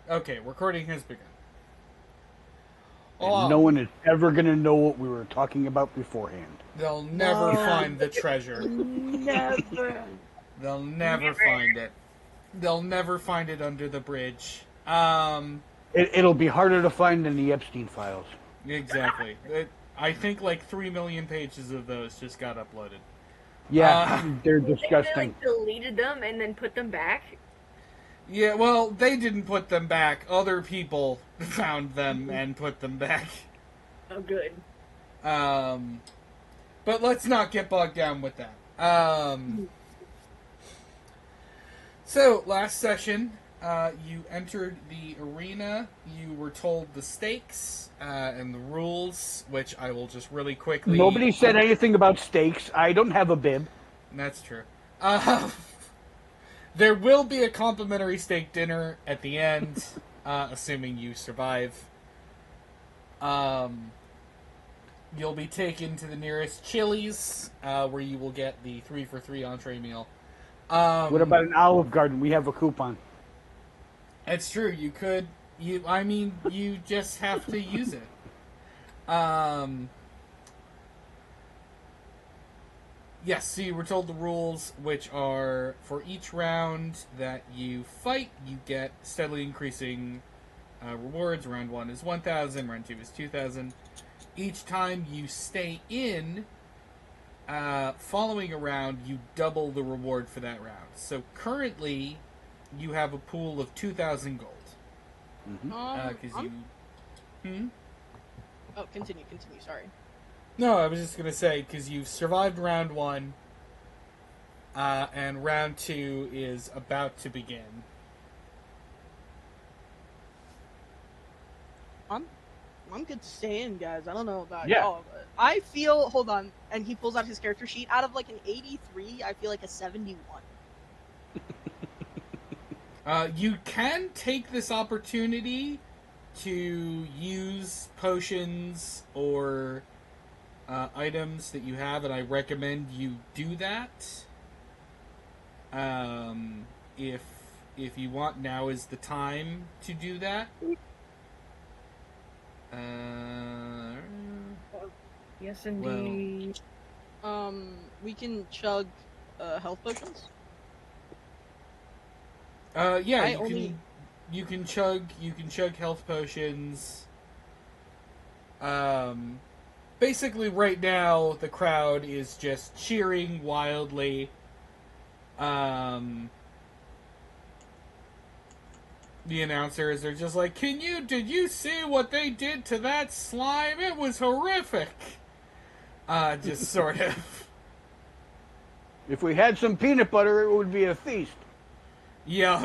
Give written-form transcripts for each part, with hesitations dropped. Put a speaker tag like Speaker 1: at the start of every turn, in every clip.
Speaker 1: Okay, recording has begun.
Speaker 2: And no
Speaker 1: Oh,
Speaker 2: one is ever going to know what we were talking about beforehand.
Speaker 1: they'll never
Speaker 3: No,
Speaker 1: find the treasure.
Speaker 3: never.
Speaker 1: They'll never
Speaker 3: Never.
Speaker 1: find it. They'll never find it under the bridge.
Speaker 2: It'll be harder to find than the Epstein files.
Speaker 1: Exactly. I think like 3 million pages of those just got uploaded.
Speaker 2: Yeah,
Speaker 1: Uh,
Speaker 2: they're
Speaker 3: You think they
Speaker 2: disgusting.
Speaker 3: like deleted them and then put them back?
Speaker 1: yeah, well, they didn't put them back. Other people found them and put them back.
Speaker 3: Oh, good.
Speaker 1: Um, but let's not get bogged down with that. So, last session, you entered the arena. You were told the stakes and the rules, which I will just really quickly.
Speaker 2: Nobody said anything about stakes. I don't have a bib.
Speaker 1: That's true. Uh, there will be a complimentary steak dinner at the end, assuming you survive. You'll be taken to the nearest Chili's, where you will get the 3 for 3 entree meal.
Speaker 2: What about an Olive Garden? We have a coupon.
Speaker 1: It's true. You could. You just have to use it. Yes. So you were told the rules, which are for each round that you fight, you get steadily increasing rewards. Round 1 is 1,000. Round 2 is 2,000. Each time you stay in, following a round, you double the reward for that round. So currently, you have a pool of 2,000 gold. Because
Speaker 4: I'm-
Speaker 1: you. Hmm?
Speaker 4: Oh, continue. Sorry.
Speaker 1: No, I was just gonna say because you've survived round 1, and round 2 is about to begin.
Speaker 4: I'm good to stay in, guys. I don't know about
Speaker 2: Yeah.
Speaker 4: y'all, but I feel. Hold on, and he pulls out his character sheet. Out of like an 83, I feel like a 71.
Speaker 1: You can take this opportunity to use potions or items that you have, and I recommend you do that. If you want, now is the time to do that.
Speaker 3: Yes, indeed.
Speaker 4: We can chug health potions.
Speaker 1: Yeah,
Speaker 4: I only-
Speaker 1: you can chug health potions. Basically right now the crowd is just cheering wildly. The announcers are just like, did you see what they did to that slime? It was horrific. Just sort of.
Speaker 2: If we had some peanut butter, it would be a feast.
Speaker 1: Yeah.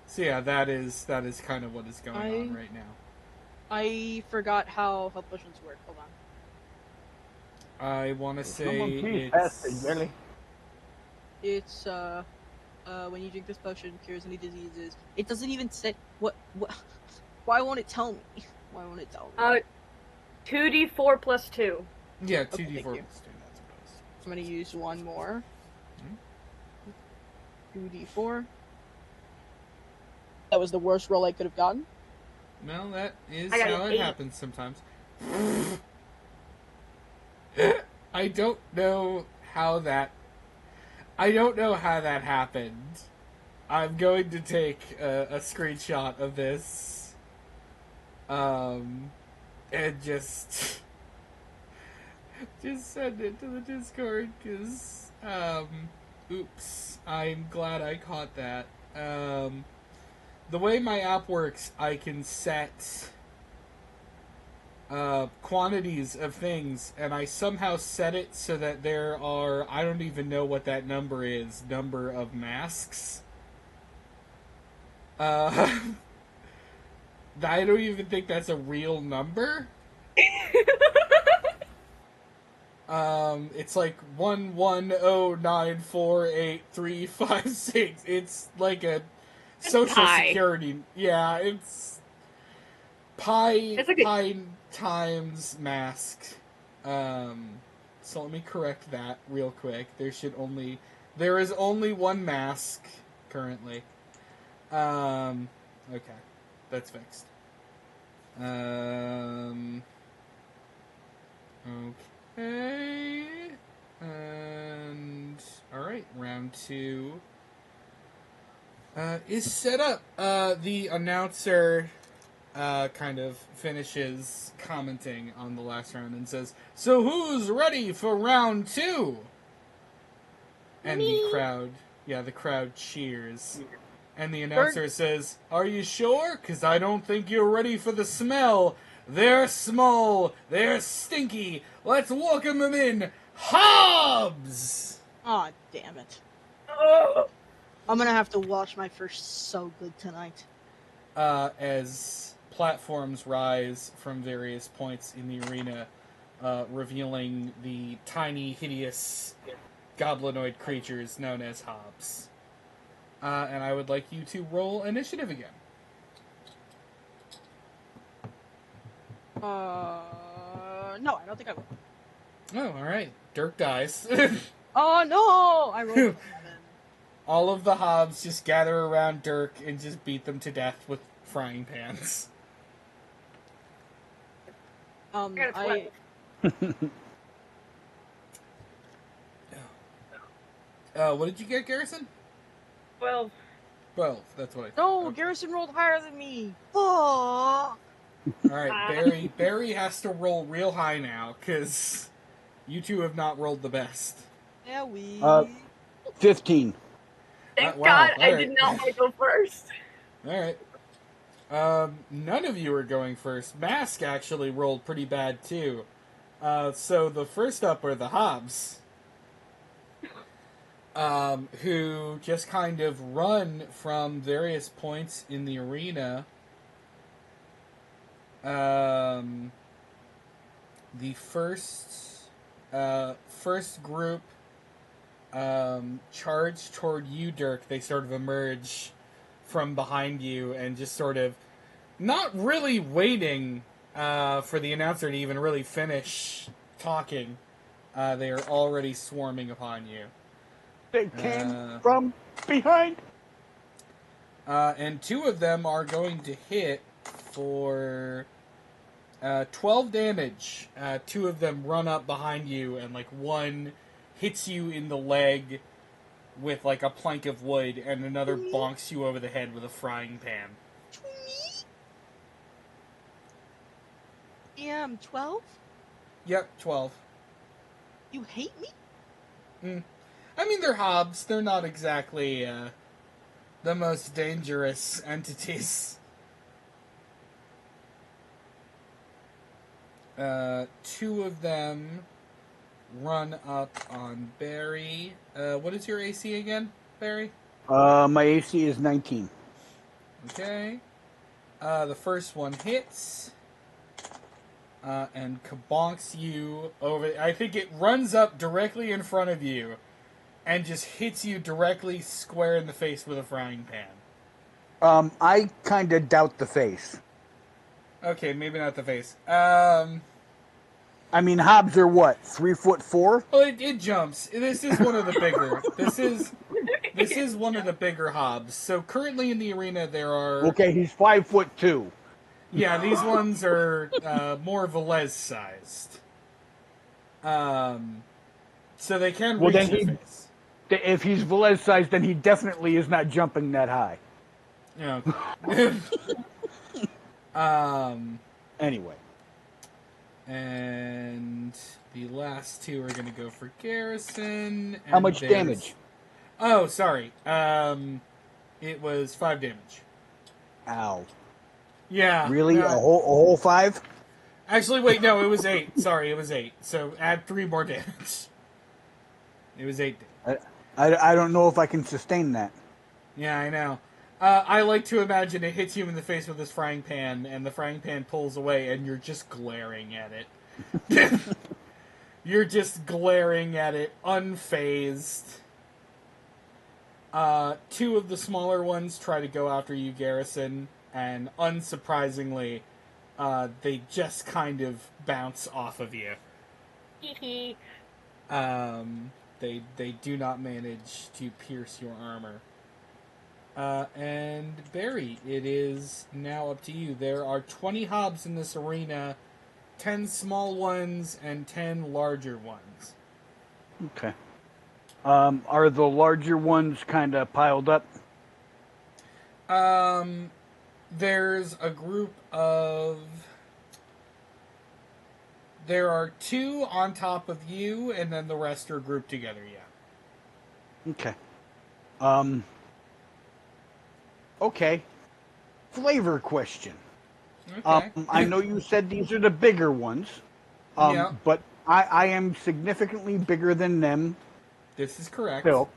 Speaker 1: So yeah, that is kind of what is going on right now.
Speaker 4: I forgot how health potions work. Hold on.
Speaker 1: I want to say
Speaker 2: Someone please pass the
Speaker 1: it's
Speaker 2: jelly.
Speaker 4: It's when you drink this potion, cures any diseases. It doesn't even say what. Why won't it tell me? Why won't it tell me?
Speaker 3: 2d4 plus 2.
Speaker 1: yeah, 2d4
Speaker 4: thank you.
Speaker 1: plus 2, that's supposed.
Speaker 4: I'm gonna use one more. 2d4. That was the worst roll I could have gotten.
Speaker 1: Well, that is
Speaker 3: I got
Speaker 1: how
Speaker 3: an
Speaker 1: it
Speaker 3: 8.
Speaker 1: happens sometimes. I don't know how that happened. I'm going to take a screenshot of this, and just send it to the Discord because, oops, I'm glad I caught that. The way my app works, I can set quantities of things, and I somehow set it so that there are, I don't even know what that number is, number of masks. I don't even think that's a real number. It's like 110948356. It's like a social
Speaker 3: pi.
Speaker 1: security. Yeah, it's pi.
Speaker 3: It's like
Speaker 1: pi times mask. So let me correct that real quick. There should only There is only one mask currently. Okay, that's fixed. Okay, and all right, round 2 is set up. The announcer kind of finishes commenting on the last round and says, "So who's ready for round 2?" And the crowd cheers. And the announcer says, "Are you sure? 'Cause I don't think you're ready for the smell. They're small, they're stinky. Let's welcome them in, Hobbs!"
Speaker 4: Aw, damn it.
Speaker 3: Oh,
Speaker 4: I'm gonna have to watch my first so good tonight.
Speaker 1: As platforms rise from various points in the arena, revealing the tiny, hideous goblinoid creatures known as Hobbs. And I would like you to roll initiative again.
Speaker 4: No, I don't think I will.
Speaker 1: Oh, alright. Dirk dies.
Speaker 4: Oh no! I rolled a 7.
Speaker 1: All of the Hobbs just gather around Dirk and just beat them to death with frying pans.
Speaker 3: I
Speaker 1: What did you get, Garrison?
Speaker 3: 12.
Speaker 1: 12, that's what I
Speaker 4: No,
Speaker 1: thought. Okay.
Speaker 4: Garrison rolled higher than me. Oh.
Speaker 1: Alright, Barry has to roll real high now, because you two have not rolled the best.
Speaker 4: Yeah, we.
Speaker 2: 15.
Speaker 3: Thank
Speaker 1: Wow,
Speaker 3: God I
Speaker 1: alright.
Speaker 3: did not want to go first.
Speaker 1: Alright. None of you are going first. Mask actually rolled pretty bad, too. So the first up are the Hobbs. Who just kind of run from various points in the arena. The first group charge toward you, Dirk. They sort of emerge from behind you and just sort of not really waiting for the announcer to even really finish talking. They are already swarming upon you.
Speaker 2: They came from behind.
Speaker 1: And 2 of them are going to hit for 12 damage. 2 of them run up behind you, and like one hits you in the leg with like a plank of wood, and another bonks you over the head with a frying pan.
Speaker 4: Damn, 12?
Speaker 1: Yep, 12.
Speaker 4: You hate me?
Speaker 1: I mean, they're Hobbs. They're not exactly the most dangerous entities. 2 of them run up on Barry. What is your AC again, Barry?
Speaker 2: My AC is 19.
Speaker 1: Okay. The first one hits. And kabonks you over. I think it runs up directly in front of you and just hits you directly square in the face with a frying pan.
Speaker 2: I kind of doubt the face.
Speaker 1: Okay, maybe not the face.
Speaker 2: I mean, Hobbs are what, 3'4"?
Speaker 1: Well, it jumps. This is one of the bigger. This is one of the bigger Hobbs. So currently in the arena there are.
Speaker 2: Okay, he's 5'2".
Speaker 1: Yeah, these ones are more Velez sized. So they can
Speaker 2: Well,
Speaker 1: reach
Speaker 2: then
Speaker 1: your face.
Speaker 2: If he's Velez sized, then he definitely is not jumping that high.
Speaker 1: Yeah.
Speaker 2: Anyway.
Speaker 1: And the last 2 are going to go for Garrison.
Speaker 2: How much damage?
Speaker 1: Oh, sorry. It was 5 damage.
Speaker 2: Ow.
Speaker 1: Yeah.
Speaker 2: Really? A whole 5?
Speaker 1: Actually, wait, no, it was 8. Sorry, it was 8. So add 3 more damage. It was 8 damage.
Speaker 2: I don't know if I can sustain that.
Speaker 1: Yeah, I know. I like to imagine it hits you in the face with this frying pan, and the frying pan pulls away, and you're just glaring at it. You're just glaring at it, unfazed. 2 of the smaller ones try to go after you, Garrison, and unsurprisingly, they just kind of bounce off of you. They they do not manage to pierce your armor. And Barry, it is now up to you. There are 20 hobs in this arena, 10 small ones and 10 larger ones.
Speaker 2: Okay. Are the larger ones kind of piled up?
Speaker 1: There's a group of... There are 2 on top of you, and then the rest are grouped together, yeah.
Speaker 2: Okay. Okay. Flavor question.
Speaker 1: Okay.
Speaker 2: I know you said these are the bigger ones,
Speaker 1: Yeah.
Speaker 2: but I am significantly bigger than them.
Speaker 1: This is correct.
Speaker 2: Still.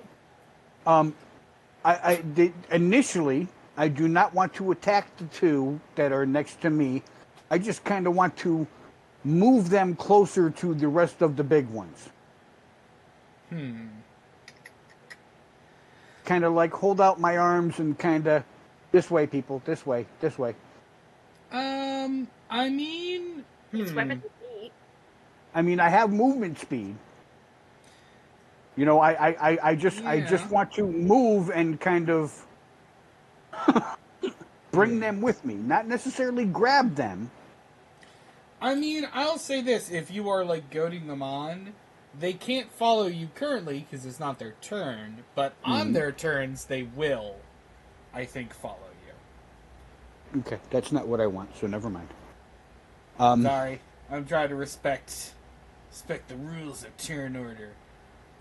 Speaker 2: Initially, I do not want to attack the 2 that are next to me. I just kind of want to move them closer to the rest of the big ones. Kind of like hold out my arms and kind of, this way, people, this way, this way.
Speaker 1: I mean...
Speaker 3: It's weapon to eat.
Speaker 2: I mean, I have movement speed. You know, I just want to move and kind of bring them with me, not necessarily grab them.
Speaker 1: I mean, I'll say this, if you are, like, goading them on, they can't follow you currently, because it's not their turn, but on their turns, they will, I think, follow you.
Speaker 2: Okay, that's not what I want, so never mind.
Speaker 1: Sorry, I'm trying to respect the rules of turn order.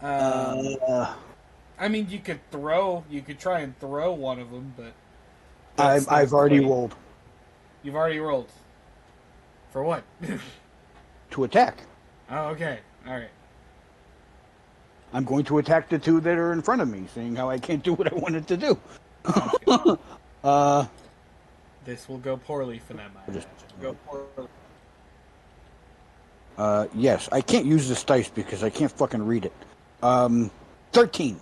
Speaker 1: I mean, you could try and throw one of them, but...
Speaker 2: I've already rolled.
Speaker 1: You've already rolled. For what?
Speaker 2: To attack.
Speaker 1: Oh, okay. Alright.
Speaker 2: I'm going to attack the 2 that are in front of me, seeing how I can't do what I wanted to do.
Speaker 1: This will go poorly for them, I imagine. Go poorly.
Speaker 2: Yes, I can't use this dice because I can't fucking read it. 13.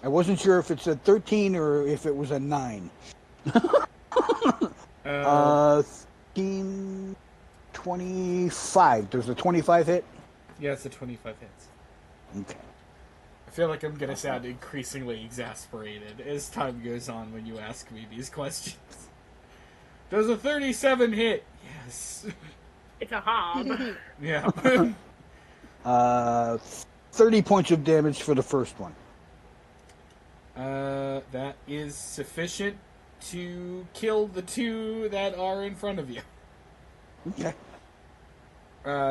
Speaker 2: I wasn't sure if it's a 13 or if it was a 9. 13, 25. Does the 25 hit?
Speaker 1: Yeah, it's a 25 hits.
Speaker 2: Okay.
Speaker 1: I feel like I'm gonna sound increasingly exasperated as time goes on when you ask me these questions. Does a 37 hit? Yes.
Speaker 3: It's a hob.
Speaker 1: Yeah.
Speaker 2: 30 points of damage for the first one.
Speaker 1: That is sufficient to kill the 2 that are in front of you.
Speaker 2: Okay.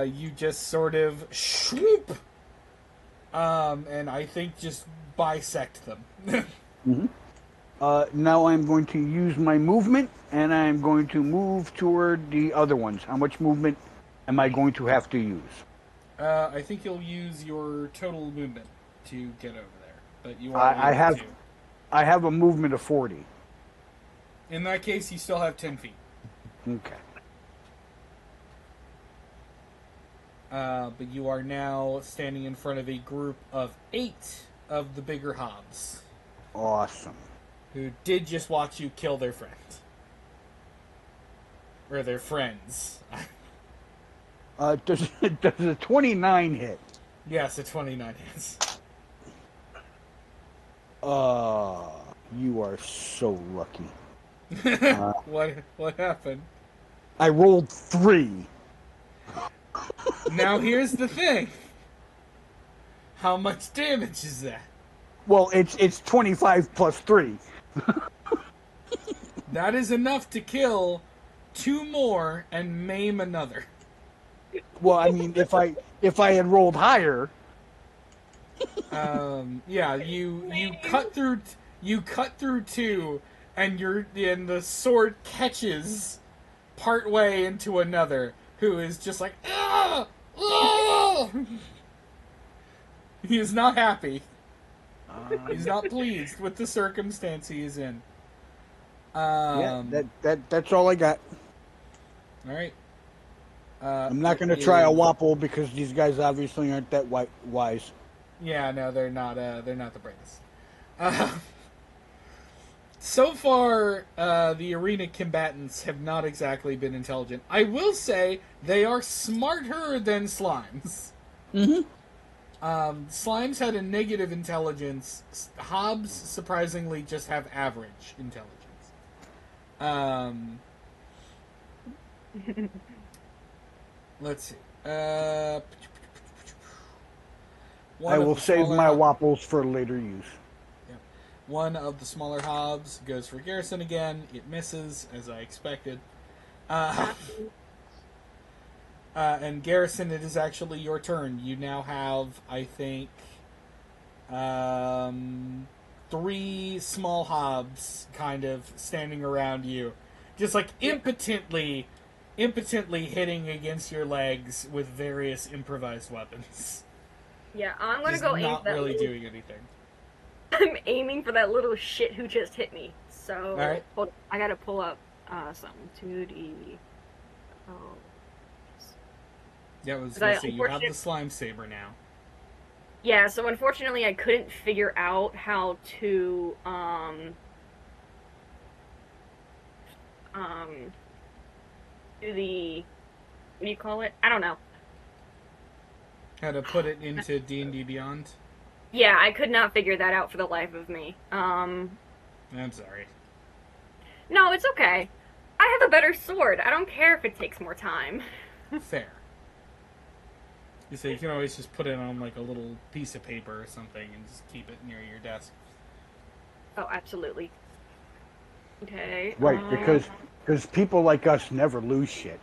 Speaker 1: You just sort of swoop, and I think just bisect them.
Speaker 2: Now I'm going to use my movement, and I'm going to move toward the other ones. How much movement am I going to have to use?
Speaker 1: I think you'll use your total movement to get over there, but you are
Speaker 2: I have a movement of 40.
Speaker 1: In that case, you still have 10 feet.
Speaker 2: Okay.
Speaker 1: But you are now standing in front of a group of 8 of the bigger hobs.
Speaker 2: Awesome.
Speaker 1: Who did just watch you kill their friend. Or their friends.
Speaker 2: Does a 29 hit?
Speaker 1: Yes, a 29 hits.
Speaker 2: You are so lucky.
Speaker 1: What happened?
Speaker 2: I rolled 3.
Speaker 1: Now here's the thing. How much damage is that?
Speaker 2: Well, it's 25 plus 3.
Speaker 1: That is enough to kill 2 more and maim another.
Speaker 2: Well, I mean, if I had rolled higher.
Speaker 1: Yeah, you cut through 2, and the sword catches part way into another, who is just like, ah! Ah! He is not happy. He's not pleased with the circumstance he is in.
Speaker 2: That's all I got.
Speaker 1: All right.
Speaker 2: I'm not going to try a wapple because these guys obviously aren't that wise.
Speaker 1: Yeah, no, they're not the brightest. So far, the arena combatants have not exactly been intelligent. I will say they are smarter than slimes.
Speaker 2: Mm-hmm.
Speaker 1: Slimes had a negative intelligence. Hobs, surprisingly, just have average intelligence. Let's see.
Speaker 2: I will save my wapples for later use.
Speaker 1: Yep. One of the smaller hobs goes for Garrison again. It misses, as I expected. And Garrison, it is actually your turn. You now have, I think, 3 small hobs kind of standing around you. Just like impotently hitting against your legs with various improvised weapons.
Speaker 3: Yeah, I'm gonna
Speaker 1: Just
Speaker 3: go aim
Speaker 1: not
Speaker 3: for that
Speaker 1: really
Speaker 3: little...
Speaker 1: doing anything.
Speaker 3: I'm aiming for that little shit who just hit me. So,
Speaker 1: Alright.
Speaker 3: hold on. I gotta pull up something. 2D. Oh.
Speaker 1: Yeah, I was
Speaker 3: Because
Speaker 1: going
Speaker 3: I
Speaker 1: to say, you have the
Speaker 3: unfortunate-
Speaker 1: slime saber now.
Speaker 3: Yeah, so unfortunately I couldn't figure out how to, do the... What do you call it? I don't know.
Speaker 1: How to put it into D&D Beyond?
Speaker 3: Yeah, I could not figure that out for the life of me.
Speaker 1: I'm sorry.
Speaker 3: No, it's okay. I have a better sword. I don't care if it takes more time.
Speaker 1: Fair. You say you can always just put it on like a little piece of paper or something and just keep it near your desk.
Speaker 3: Oh, absolutely. Okay.
Speaker 2: Right, because people like us never lose shit.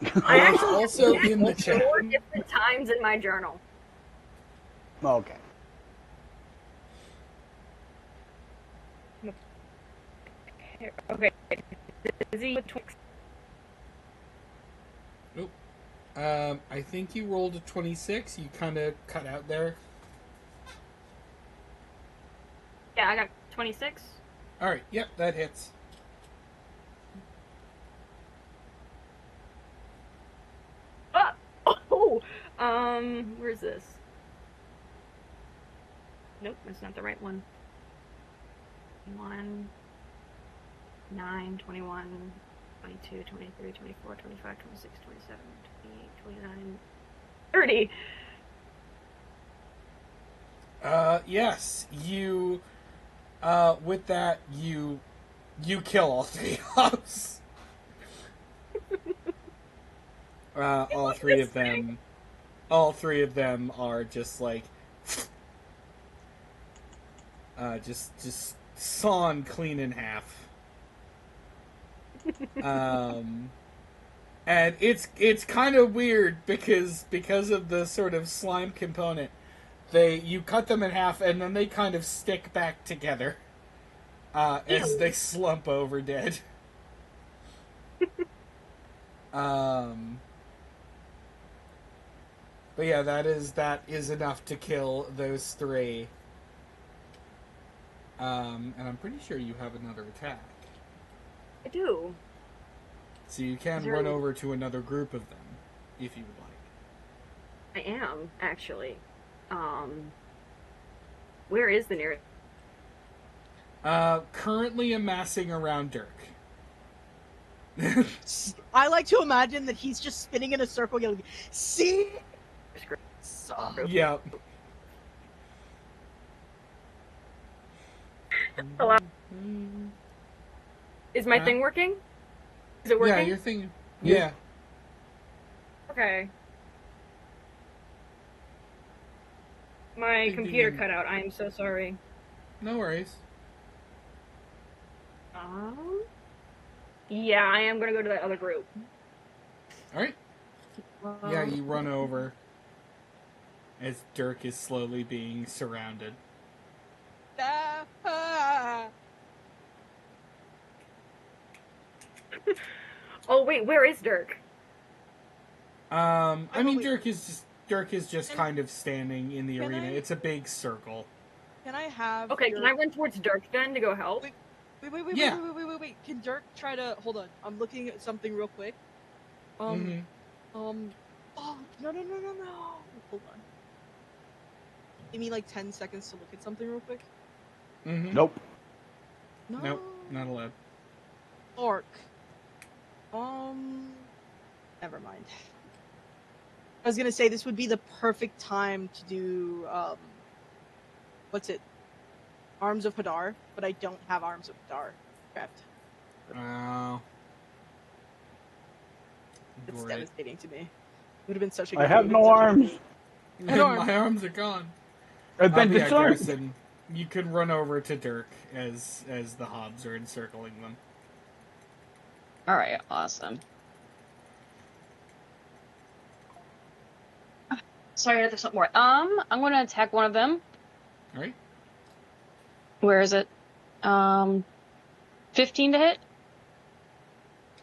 Speaker 3: I
Speaker 1: It's
Speaker 3: actually
Speaker 1: also
Speaker 3: have
Speaker 1: in the chat.
Speaker 3: 4 different times in my journal.
Speaker 2: Okay.
Speaker 3: Okay. Is he with Twix?
Speaker 1: Nope. I think you rolled a 26. You kind of cut out there.
Speaker 3: Yeah, I got 26.
Speaker 1: Alright, yep, that hits.
Speaker 3: Where's this? Nope, that's not the right one. 1, 9, 21, 22, 23, 24, 25, 26, 27, 28, 29, 30.
Speaker 1: Yes, you, with that, you kill all 3 hops. All 3 of them are just like, just sawn clean in half. And it's kind of weird because of the sort of slime component. You cut them in half and then they kind of stick back together as they slump over dead. But yeah, that is enough to kill those 3. And I'm pretty sure you have another attack.
Speaker 3: I do.
Speaker 1: So you can run over to another group of them, if you would like.
Speaker 3: I am, actually. Where is the nearest?
Speaker 1: Currently amassing around Dirk.
Speaker 4: I like to imagine that he's just spinning in a circle yelling, "See?"
Speaker 1: Yep.
Speaker 3: Hello? Is my thing working? Is it working?
Speaker 1: Yeah, your thing. Yeah.
Speaker 3: Okay. My computer cut out. I am so sorry.
Speaker 1: No worries.
Speaker 3: Yeah, I am gonna go to that other group.
Speaker 1: Alright. Yeah, you run over as Dirk is slowly being surrounded.
Speaker 3: Oh wait, where is Dirk?
Speaker 1: I mean,
Speaker 4: wait.
Speaker 1: Dirk is just kind of standing in the arena. It's a big circle.
Speaker 4: Can I have?
Speaker 3: Okay, can I run towards Dirk then to go help?
Speaker 4: Wait,
Speaker 1: Yeah.
Speaker 4: wait. Can Dirk try to hold on? I'm looking at something real quick. Oh, no. Hold on. Give me like 10 seconds to look at something real quick.
Speaker 2: Nope.
Speaker 4: No.
Speaker 1: Nope, not allowed.
Speaker 4: Arc. Never mind. I was gonna say this would be the perfect time to do what's it? Arms of Hadar, but I don't have Arms of Hadar prepped.
Speaker 1: Oh.
Speaker 4: It's
Speaker 1: Great.
Speaker 4: devastating to me. It would have been such a
Speaker 2: I
Speaker 4: good
Speaker 2: have
Speaker 4: it
Speaker 2: no
Speaker 4: would've been such a
Speaker 2: arms.
Speaker 4: good- No arms.
Speaker 1: My arms are gone.
Speaker 2: I've been
Speaker 1: But yeah,
Speaker 2: disarmed.
Speaker 1: Garrison, you could run over to Dirk as the hobs are encircling them.
Speaker 5: All right, awesome. Sorry, there's something more. I'm going to attack one of them.
Speaker 1: All right.
Speaker 5: Where is it? 15 to hit.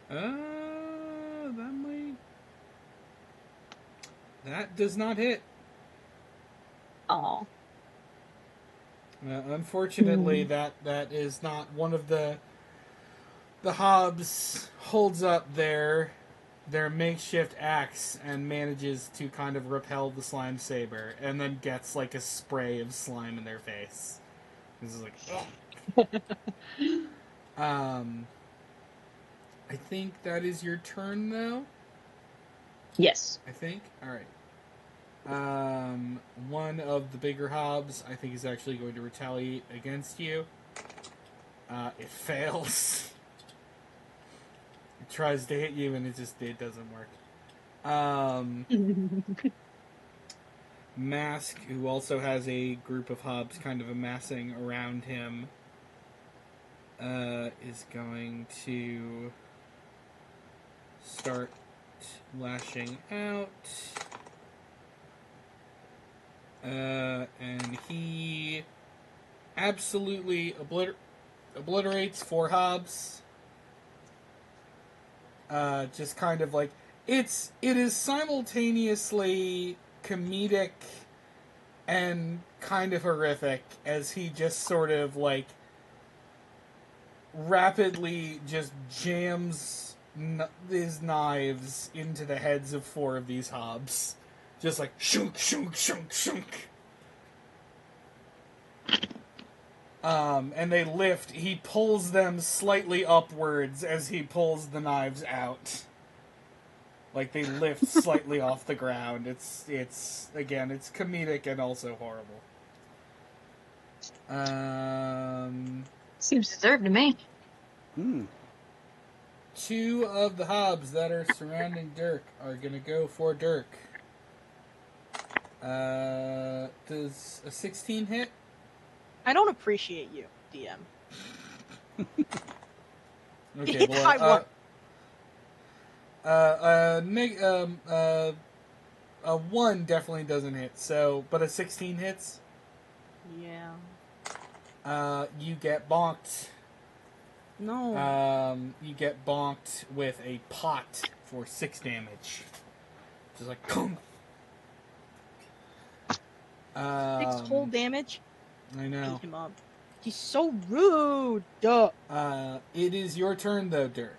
Speaker 1: That might. That does not hit.
Speaker 5: Oh.
Speaker 1: Unfortunately, that is not one of the hobs holds up their makeshift axe and manages to kind of repel the slime saber, and then gets like a spray of slime in their face. This is like, I think that is your turn, though.
Speaker 5: Yes.
Speaker 1: I think. All right. One of the bigger hobs, I think, is actually going to retaliate against you. It fails. It tries to hit you, and it doesn't work. Mask, who also has a group of hobs kind of amassing around him, is going to start lashing out. And he absolutely obliterates 4 hobs. Just kind of like it is simultaneously comedic and kind of horrific as he just sort of like rapidly just jams his knives into the heads of 4 of these hobs. Just like shunk, shunk, shunk, shunk. And they lift. He pulls them slightly upwards as he pulls the knives out. Like they lift slightly off the ground. It's again, it's comedic and also horrible.
Speaker 5: Seems deserved to me.
Speaker 1: 2 of the hobs that are surrounding Dirk are gonna go for Dirk. Does a 16 hit?
Speaker 4: I don't appreciate you, DM.
Speaker 1: Okay,
Speaker 4: I won.
Speaker 1: A 1 definitely doesn't hit. So, but a 16 hits.
Speaker 4: Yeah.
Speaker 1: You get bonked.
Speaker 4: No.
Speaker 1: You get bonked with a pot for 6 damage. Just like, kung.
Speaker 4: 6 whole damage?
Speaker 1: I know.
Speaker 4: Beat him up. He's so rude! Duh!
Speaker 1: It is your turn, though, Dirk.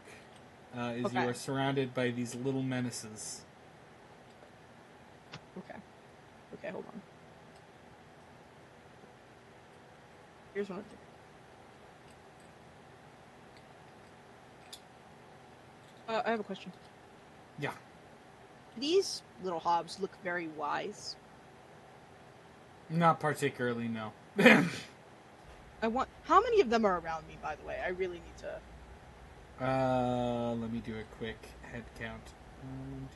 Speaker 1: You
Speaker 4: Okay.
Speaker 1: are surrounded by these little menaces.
Speaker 4: Okay. Okay, hold on. Here's what I'm doing. I have a question.
Speaker 1: Yeah.
Speaker 4: These little hobs look very wise.
Speaker 1: Not particularly, no.
Speaker 4: How many of them are around me, by the way? I really need to...
Speaker 1: Let me do a quick head count. 1,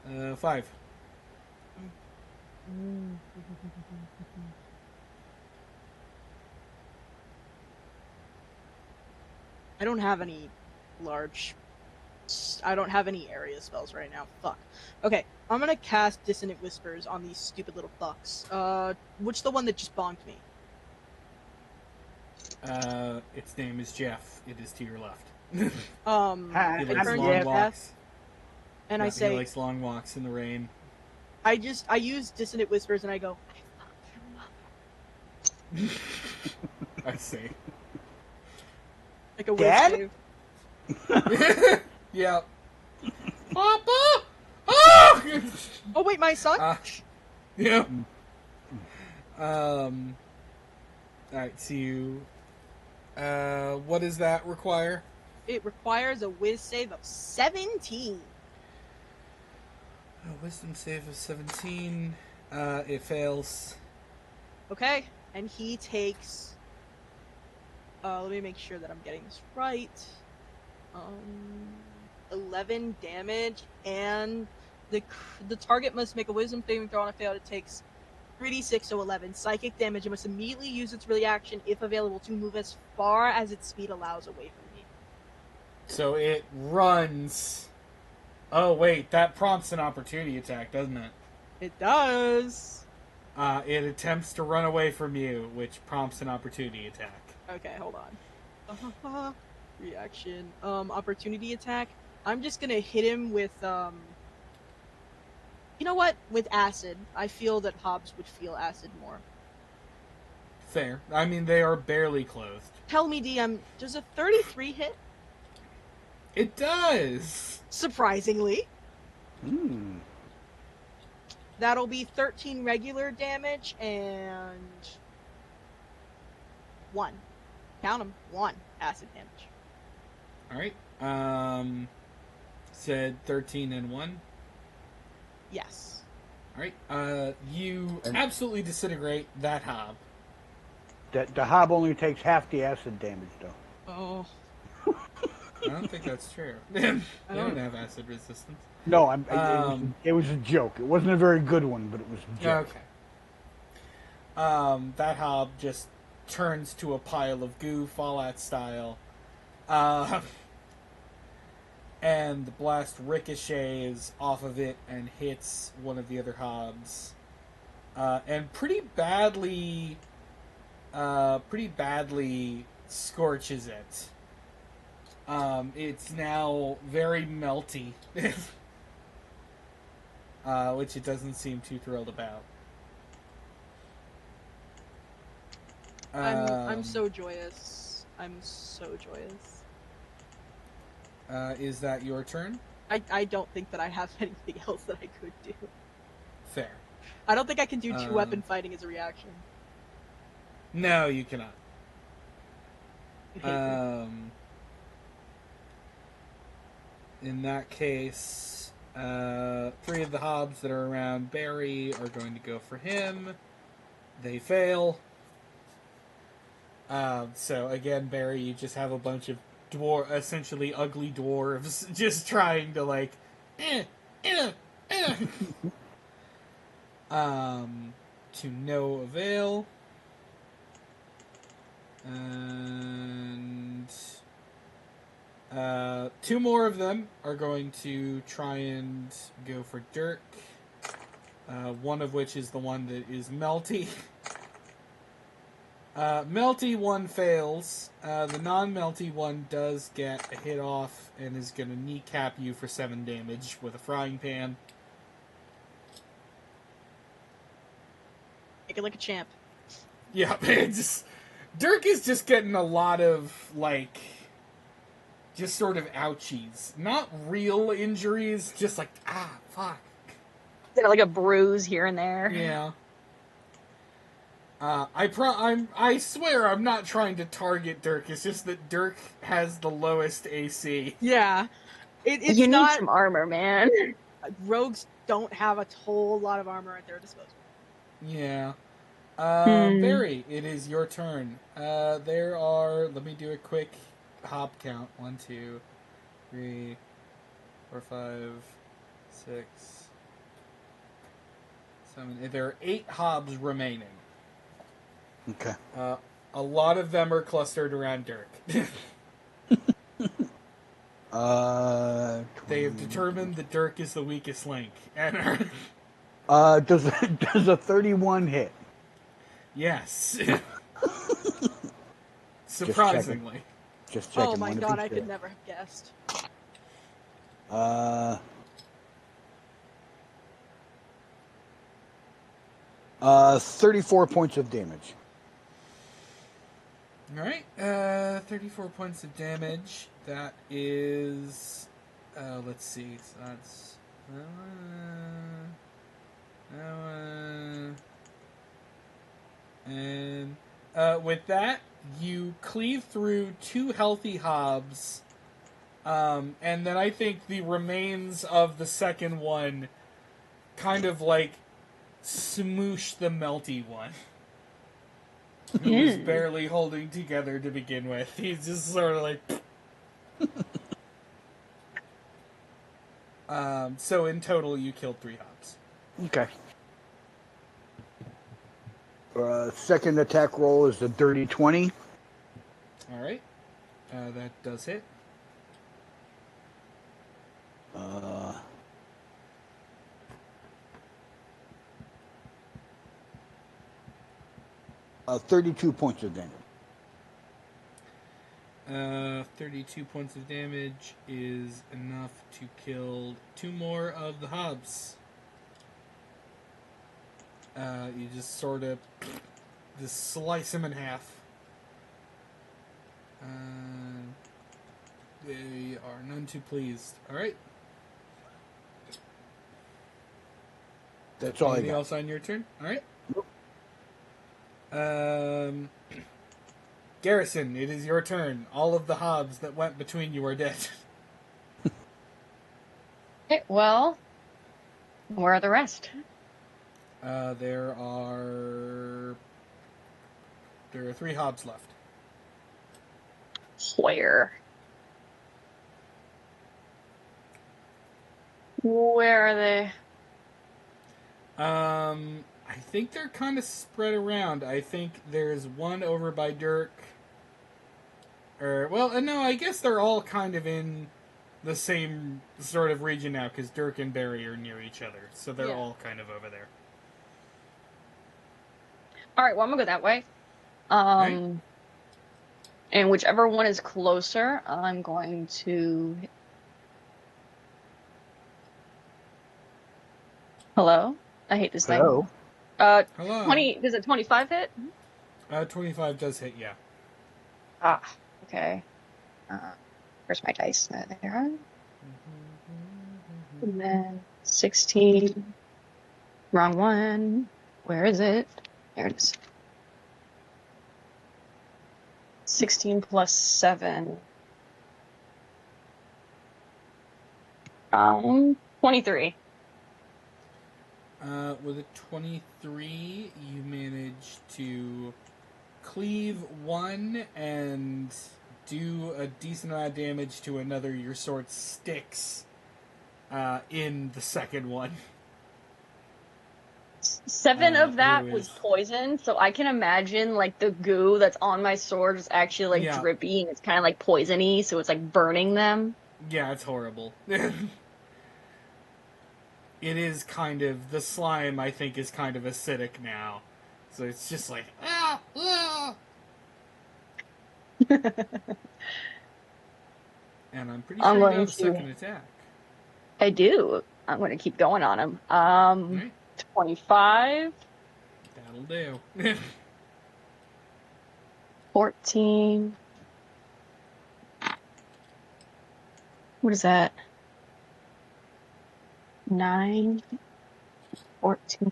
Speaker 1: 2, 3, 5.
Speaker 4: I don't have any I don't have any area spells right now. Fuck. Okay, I'm gonna cast Dissonant Whispers on these stupid little fucks. Which the one that just bonked me?
Speaker 1: Its name is Jeff. It is to your left.
Speaker 2: Hi,
Speaker 1: He
Speaker 4: I
Speaker 1: likes
Speaker 4: turn
Speaker 1: long
Speaker 4: to Jeff,
Speaker 1: walks.
Speaker 4: and
Speaker 1: Yeah,
Speaker 4: I say,
Speaker 1: he likes long walks in the rain.
Speaker 4: I use Dissonant Whispers, and I go,
Speaker 1: I see.
Speaker 4: like a
Speaker 2: Dad?
Speaker 4: whisper.
Speaker 1: Yeah. Papa! Oh!
Speaker 4: Oh wait, my son?
Speaker 1: Yeah. Alright, so you... what does that require?
Speaker 4: It requires a whiz save of 17.
Speaker 1: A wisdom save of 17. It fails.
Speaker 4: Okay, and he takes. Let me make sure that I'm getting this right. 11 damage, and the target must make a wisdom saving throw on a fail. It takes 3d6, so 11 psychic damage. It must immediately use its reaction, if available, to move as far as its speed allows away from me.
Speaker 1: So it runs. Oh, wait, that prompts an opportunity attack, doesn't it?
Speaker 4: It does.
Speaker 1: It attempts to run away from you, which prompts an opportunity attack.
Speaker 4: Okay, hold on. Reaction. Opportunity attack. I'm just gonna hit him with, you know what? With acid. I feel that Hobbs would feel acid more.
Speaker 1: Fair. I mean, they are barely clothed.
Speaker 4: Tell me, DM, does a 33 hit?
Speaker 1: It does!
Speaker 4: Surprisingly.
Speaker 2: Hmm.
Speaker 4: That'll be 13 regular damage and 1. Count them. 1 acid damage.
Speaker 1: Alright. Said 13 and 1.
Speaker 4: Yes.
Speaker 1: Alright. You absolutely disintegrate that hob.
Speaker 2: The hob only takes half the acid damage, though.
Speaker 4: Oh.
Speaker 1: I don't think that's true. They don't have acid resistance.
Speaker 2: No, it was a joke. It wasn't a very good one, but it was a joke.
Speaker 1: Okay. That hob just turns to a pile of goo, Fallout style. And the blast ricochets off of it and hits one of the other hobs. And pretty badly scorches it. It's now very melty. Which it doesn't seem too thrilled about.
Speaker 4: I'm so joyous. I'm so joyous.
Speaker 1: Is that your turn?
Speaker 4: I don't think that I have anything else that I could do.
Speaker 1: Fair.
Speaker 4: I don't think I can do 2-weapon fighting as a reaction.
Speaker 1: No, you cannot. In that case, 3 of the hobs that are around Barry are going to go for him. They fail. So again, Barry, you just have a bunch of essentially ugly dwarves just trying to like, to no avail. And 2 more of them are going to try and go for Dirk. One of which is the one that is melty. Melty one fails. The non-melty one does get a hit off and is going to kneecap you for 7 damage with a frying pan.
Speaker 4: Make it like a champ.
Speaker 1: Yeah, Dirk is just getting a lot of, like, just sort of ouchies. Not real injuries, just like, fuck.
Speaker 5: Like a bruise here and there.
Speaker 1: Yeah. I swear I'm not trying to target Dirk. It's just that Dirk has the lowest AC.
Speaker 4: Yeah. It's
Speaker 5: you
Speaker 4: not...
Speaker 5: need some armor, man.
Speaker 4: Rogues don't have a whole lot of armor at their disposal.
Speaker 1: Yeah. Barry, it is your turn. There are... Let me do a quick hob count. 1, 2, 3, 4, 5, 6, 7... There are 8 hobs remaining.
Speaker 2: Okay.
Speaker 1: A lot of them are clustered around Dirk. They have determined that Dirk is the weakest link. And
Speaker 2: does a 31 hit?
Speaker 1: Yes. Surprisingly.
Speaker 2: Just checking.
Speaker 4: Oh my god, I could never have guessed.
Speaker 2: 34 points of damage.
Speaker 1: Alright, 34 points of damage. That is... let's see. So that's... and with that, you cleave through 2 healthy hobs And then I think the remains of the second one kind of like smoosh the melty one, who was barely holding together to begin with. He's just sort of like. So in total, you killed 3 hobs.
Speaker 2: Okay. Second attack roll is the dirty 20.
Speaker 1: All right, that does hit.
Speaker 2: 32 points of damage.
Speaker 1: 32 points of damage is enough to kill 2 more of the hobs. You just sort of just slice him in half. They are none too pleased. All right.
Speaker 2: That's all
Speaker 1: Anything
Speaker 2: I got.
Speaker 1: else on your turn? All right.
Speaker 2: Nope.
Speaker 1: Garrison, it is your turn. All of the hobs that went between you are dead.
Speaker 5: Okay, well, where are the rest?
Speaker 1: There are 3 hobs left.
Speaker 5: Where? Where are they?
Speaker 1: I think they're kind of spread around. I think there's one over by Dirk. No, I guess they're all kind of in the same sort of region now, because Dirk and Barry are near each other. So they're all kind of over there.
Speaker 5: Alright, well, I'm gonna go that way.
Speaker 1: Right.
Speaker 5: And whichever one is closer, I'm going to... Hello? I hate this thing.
Speaker 2: Hello.
Speaker 1: Hello.
Speaker 5: 20, does it 25 hit?
Speaker 1: 25 does hit, yeah.
Speaker 5: Ah, okay. Where's my dice? There. And then 16. Wrong one. Where is it? There it is. 16 plus 7. 23.
Speaker 1: With a 23, you manage to cleave one and do a decent amount of damage to another. Your sword sticks in the second one.
Speaker 5: 7 of that was
Speaker 1: is-
Speaker 5: poison, so I can imagine like the goo that's on my sword is actually like drippy and it's kind of like poisony, so it's like burning them.
Speaker 1: Yeah, it's horrible. It is kind of, the slime, I think, is kind of acidic now. So it's just like, And I'm pretty sure you have a second attack.
Speaker 5: I do. I'm going to keep going on him.
Speaker 1: Right.
Speaker 5: 25.
Speaker 1: That'll do.
Speaker 5: 14. What is that? 9. 14.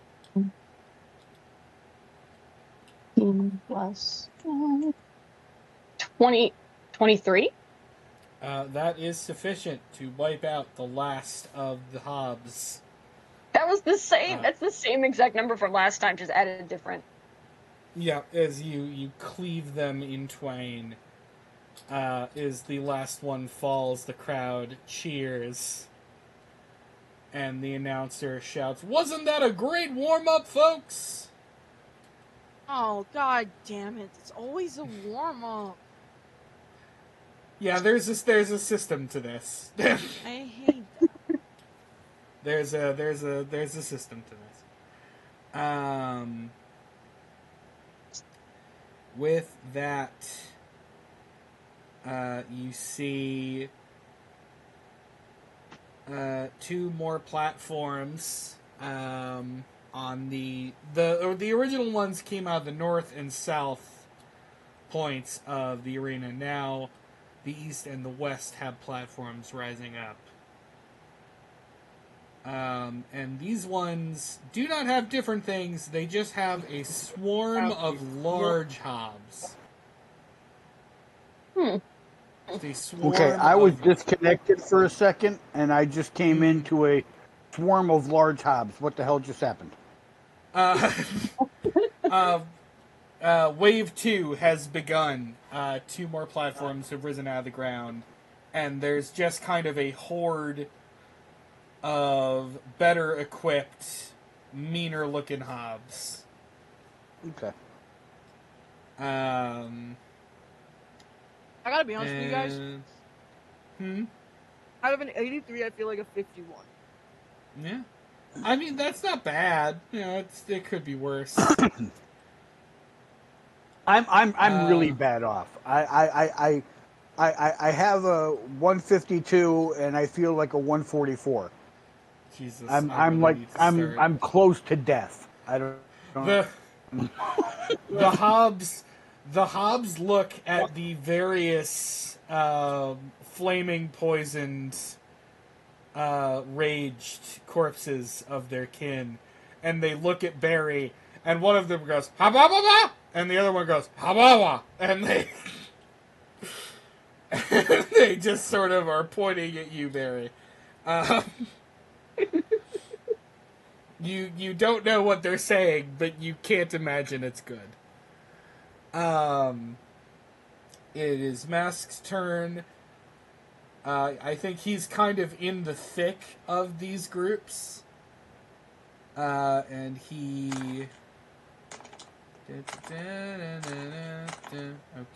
Speaker 5: 15 plus 20. 23?
Speaker 1: That is sufficient to wipe out the last of the hobs.
Speaker 5: That was the same. That's the same exact number from last time, just added different.
Speaker 1: Yeah, as you cleave them in twain. As the last one falls, the crowd cheers. And the announcer shouts, "Wasn't that a great warm-up, folks?"
Speaker 4: Oh, god damn it. It's always a warm-up.
Speaker 1: Yeah, there's a system to this.
Speaker 4: I hate that.
Speaker 1: There's a system to this. With that, you see 2 more platforms. On the original ones came out of the north and south points of the arena. Now, the east and the west have platforms rising up. And these ones do not have different things. They just have a swarm of large hobs. They swarm.
Speaker 2: Okay, I was disconnected for a second, and I just came into a swarm of large hobs. What the hell just happened?
Speaker 1: Wave 2 has begun. 2 more platforms have risen out of the ground. And there's just kind of a horde of better equipped, meaner looking hobs.
Speaker 2: Okay.
Speaker 4: I gotta be honest with you guys. Out of an 83, I feel like a 51.
Speaker 1: Yeah. I mean, that's not bad. You know, it could be worse.
Speaker 2: I'm really bad off. I have a 152 and I feel like a 144.
Speaker 1: Jesus,
Speaker 2: I'm close to death. I don't.
Speaker 1: The Hobbs look at the various flaming poisoned raged corpses of their kin, and they look at Barry, and one of them goes ha ba ba ba, and the other one goes ha ba ba, and they just sort of are pointing at you, Barry. You don't know what they're saying, but you can't imagine it's good. It is Mask's turn. I think he's kind of in the thick of these groups. And he...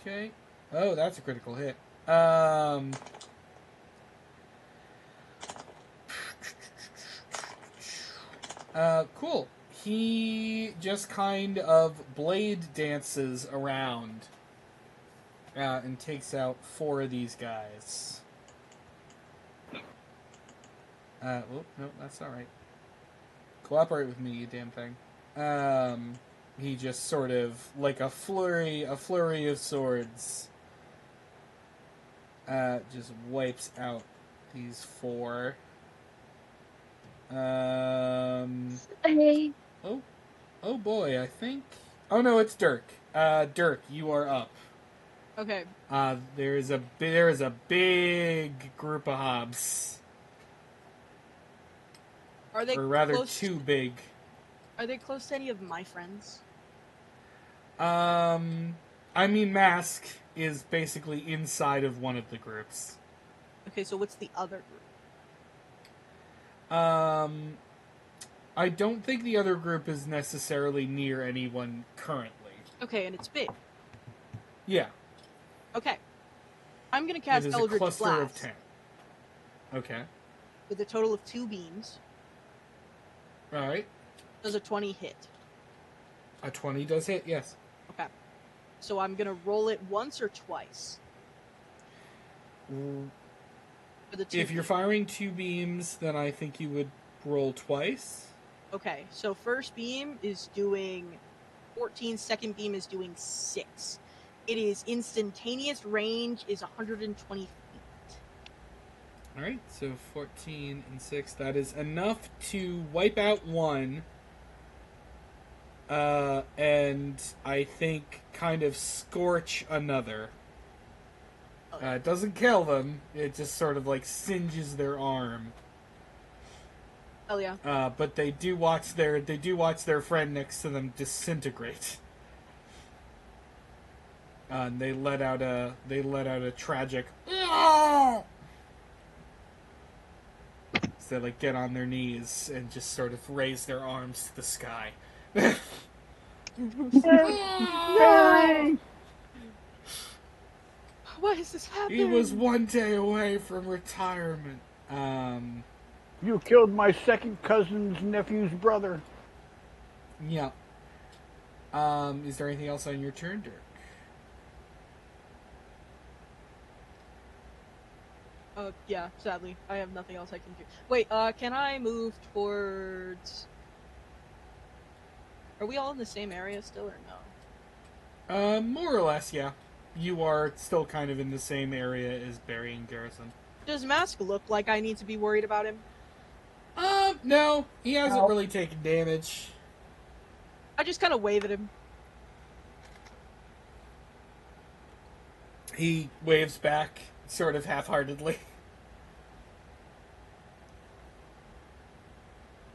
Speaker 1: Okay. Oh, that's a critical hit. Cool. He just kind of blade dances around and takes out 4 of these guys. Oh, no, that's not right. Cooperate with me, you damn thing. He just sort of, like a flurry of swords, just wipes out these 4.
Speaker 5: Hey.
Speaker 1: Oh boy, I think... Oh no, it's Dirk. Dirk, you are up.
Speaker 4: Okay.
Speaker 1: There is a big group of hobs.
Speaker 4: Are they
Speaker 1: Or rather,
Speaker 4: close
Speaker 1: too big.
Speaker 4: Are they close to any of my friends?
Speaker 1: I mean, Mask is basically inside of one of the groups.
Speaker 4: Okay, so what's the other group?
Speaker 1: I don't think the other group is necessarily near anyone currently.
Speaker 4: Okay, and it's big.
Speaker 1: Yeah.
Speaker 4: Okay. I'm gonna cast
Speaker 1: It is
Speaker 4: Eldritch
Speaker 1: a cluster
Speaker 4: Blast
Speaker 1: of 10. Okay.
Speaker 4: with a total of 2 beams.
Speaker 1: Alright.
Speaker 4: Does a 20 hit?
Speaker 1: A 20 does hit, yes.
Speaker 4: Okay. So I'm gonna roll it once or twice? For the 2
Speaker 1: If you're
Speaker 4: beams.
Speaker 1: firing 2 beams, then I think you would roll twice.
Speaker 4: Okay, so first beam is doing 14, second beam is doing 6. It is instantaneous, range is 120 feet.
Speaker 1: Alright, so 14 and 6. That is enough to wipe out 1. And I think kind of scorch another. It doesn't kill them. It just sort of like singes their arm.
Speaker 4: Hell yeah.
Speaker 1: But they do watch their friend next to them disintegrate. And they let out a tragic. So they like get on their knees and just sort of raise their arms to the sky.
Speaker 4: Why is this happening?
Speaker 1: He was one day away from retirement.
Speaker 2: You killed my second cousin's nephew's brother.
Speaker 1: Yeah. Is there anything else on your turn, Dirk?
Speaker 4: Yeah, sadly. I have nothing else I can do. Wait, can I move towards... Are we all in the same area still, or no?
Speaker 1: More or less, yeah. You are still kind of in the same area as Barry and Garrison.
Speaker 4: Does Mask look like I need to be worried about him?
Speaker 1: No. He hasn't really taken damage.
Speaker 4: I just kind of wave at him.
Speaker 1: He waves back sort of half-heartedly.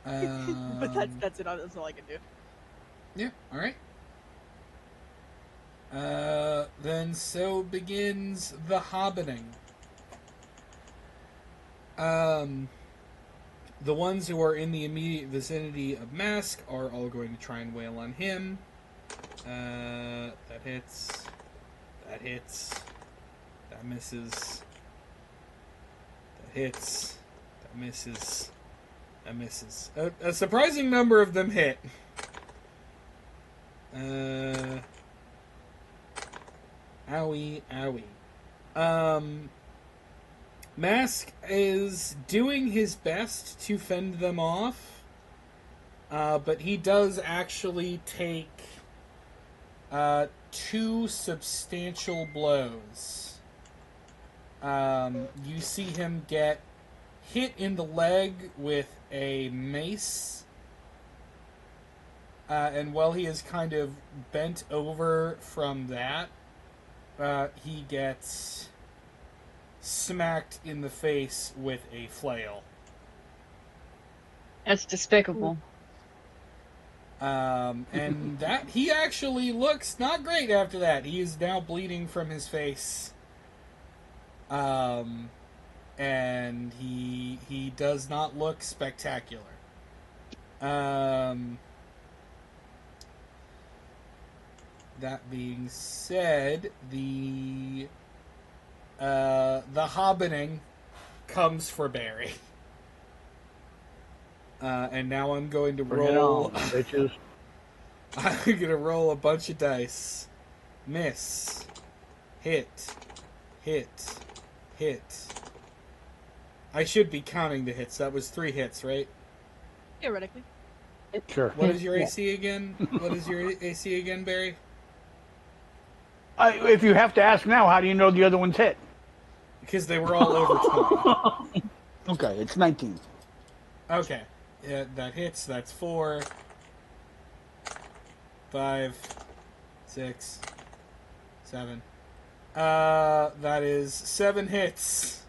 Speaker 4: But that's it. That's all I can do.
Speaker 1: Yeah, alright. Then so begins the hobbiting. The ones who are in the immediate vicinity of Mask are all going to try and wail on him. That hits. That hits. That misses. That hits. That misses. That misses. A surprising number of them hit. Owie, owie. Mask is doing his best to fend them off, but he does actually take 2 substantial blows. You see him get hit in the leg with a mace, and while he is kind of bent over from that, he gets smacked in the face with a flail.
Speaker 5: That's despicable.
Speaker 1: And that he actually looks not great after that. He is now bleeding from his face. And he does not look spectacular. That being said, the hobbiting comes for Barry. And now I'm going to roll.
Speaker 2: Bitches.
Speaker 1: I'm going to roll a bunch of dice. Miss. Hit. Hit. Hit. I should be counting the hits. That was 3 hits, right?
Speaker 4: Theoretically.
Speaker 2: Sure.
Speaker 1: What is your AC again? What is your AC again, Barry?
Speaker 2: If you have to ask now, how do you know the other one's hit?
Speaker 1: Because they were all over 20.
Speaker 2: Okay, it's 19.
Speaker 1: Okay. Yeah, that hits. That's 4, 5, 6, 7. That is 7 hits.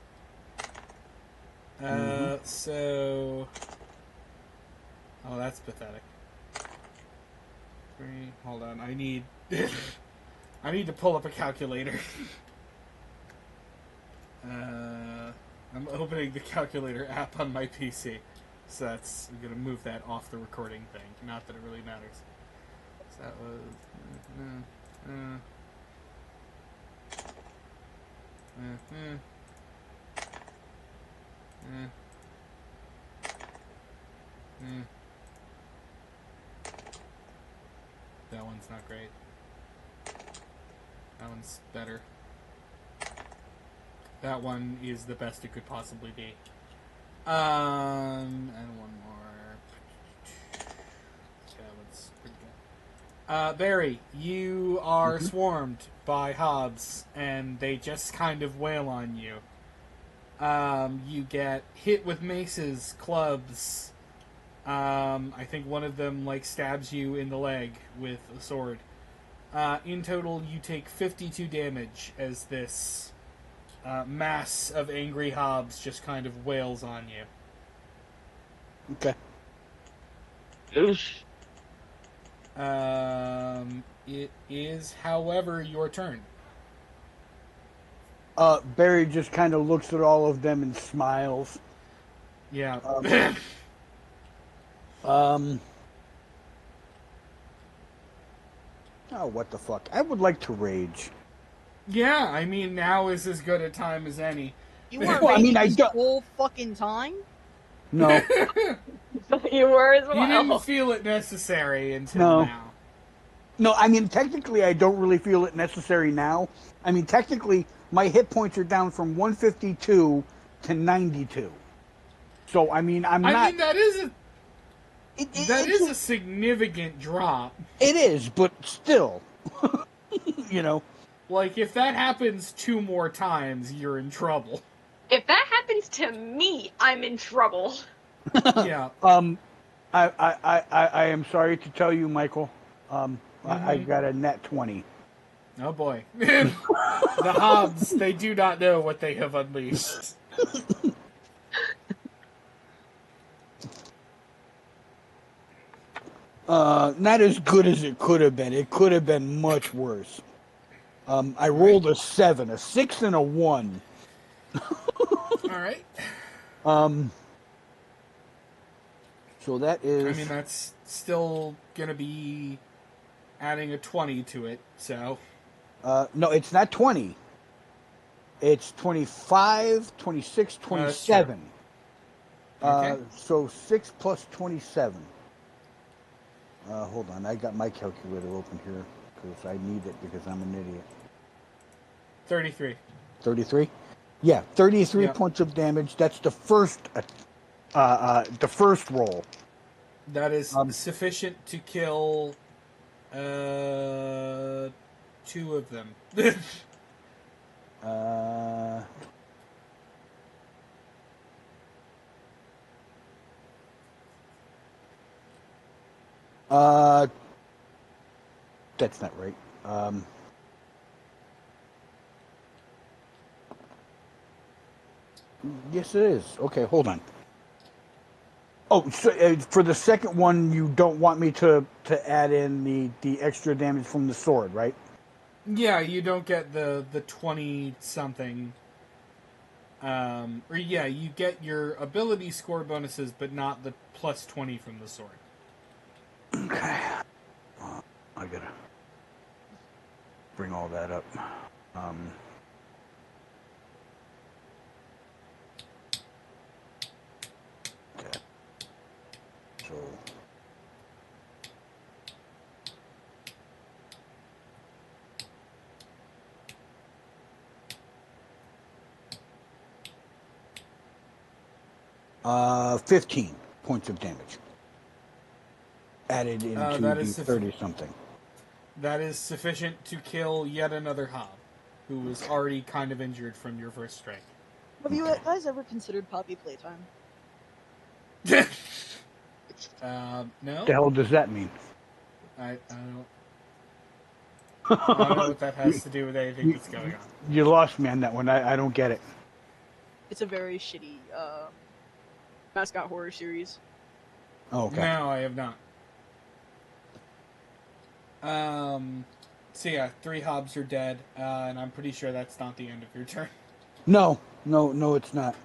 Speaker 1: So... Oh, that's pathetic. 3... Hold on, I need... I need to pull up a calculator. I'm opening the calculator app on my PC. So that's... I'm going to move that off the recording thing. Not that it really matters. So that was... That one's not great. That one's better. That one is the best it could possibly be. And one more. That one's pretty good. Barry, you are swarmed by hobs, and they just kind of wail on you. You get hit with maces, clubs. I think one of them stabs you in the leg with a sword. In total, you take 52 damage as this mass of angry hobs just kind of wails on you.
Speaker 2: Okay.
Speaker 1: It is, however, your turn.
Speaker 2: Barry just kind of looks at all of them and smiles.
Speaker 1: Yeah.
Speaker 2: Oh, what the fuck? I would like to rage.
Speaker 1: Yeah, I mean, now is as good a time as any.
Speaker 4: You weren't
Speaker 2: Well, I
Speaker 4: raging
Speaker 2: mean,
Speaker 4: this whole fucking time?
Speaker 2: No.
Speaker 5: You were as well.
Speaker 1: You didn't feel it necessary until
Speaker 2: No.
Speaker 1: now.
Speaker 2: No, I mean, technically, I don't really feel it necessary now. I mean, technically, my hit points are down from 152 to 92. So, I mean,
Speaker 1: I mean, that is a significant drop.
Speaker 2: It is, but still.
Speaker 1: If that happens 2 more times, you're in trouble.
Speaker 5: If that happens to me, I'm in trouble.
Speaker 1: Yeah.
Speaker 2: I am sorry to tell you, Michael. I got a net 20.
Speaker 1: Oh boy. The Hobbs, they do not know what they have unleashed.
Speaker 2: Not as good as it could have been. It could have been much worse. I rolled a 7, a 6, and a 1.
Speaker 1: Alright.
Speaker 2: So that is.
Speaker 1: I mean, that's still gonna be adding a 20 to it, so.
Speaker 2: No, it's not 20. It's 25, 26, 27.
Speaker 1: Okay.
Speaker 2: So 6 plus 27. Hold on, I got my calculator open here because I need it because I'm an idiot.
Speaker 1: 33.
Speaker 2: 33? Yeah, 33
Speaker 1: Yep.
Speaker 2: points of damage. That's the first roll.
Speaker 1: That is sufficient to kill 2 of them.
Speaker 2: That's not right. Yes, it is. Okay, hold on. Oh, so for the second one, you don't want me to add in the extra damage from the sword, right?
Speaker 1: Yeah, you don't get the 20 something. Or yeah, you get your ability score bonuses, but not the plus 20 from the sword.
Speaker 2: Okay. I gotta bring all that up. Okay. So. Uh, 15 points of damage added into the 30 something.
Speaker 1: That is sufficient to kill yet another Hob, who was already kind of injured from your first strike.
Speaker 4: Have you guys ever considered Poppy Playtime?
Speaker 1: No.
Speaker 2: What the hell does that mean?
Speaker 1: I don't know what that has to do with anything that's going on.
Speaker 2: You lost me on that one. I don't get it.
Speaker 4: It's a very shitty mascot horror series.
Speaker 2: Oh, okay.
Speaker 1: No, I have not. So yeah, 3 Hobbs are dead, and I'm pretty sure that's not the end of your turn.
Speaker 2: No, it's not.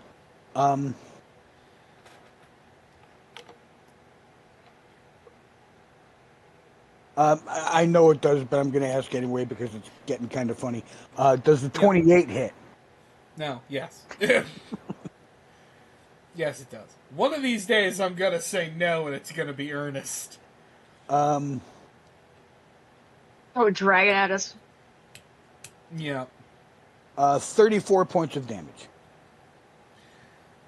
Speaker 2: I know it does, but I'm going to ask anyway because it's getting kind of funny. Does the 28 hit?
Speaker 1: No, yes. Yes, it does. One of these days I'm going to say no, and it's going to be earnest.
Speaker 5: Oh, dragging at us.
Speaker 1: Yeah.
Speaker 2: 34 points of damage.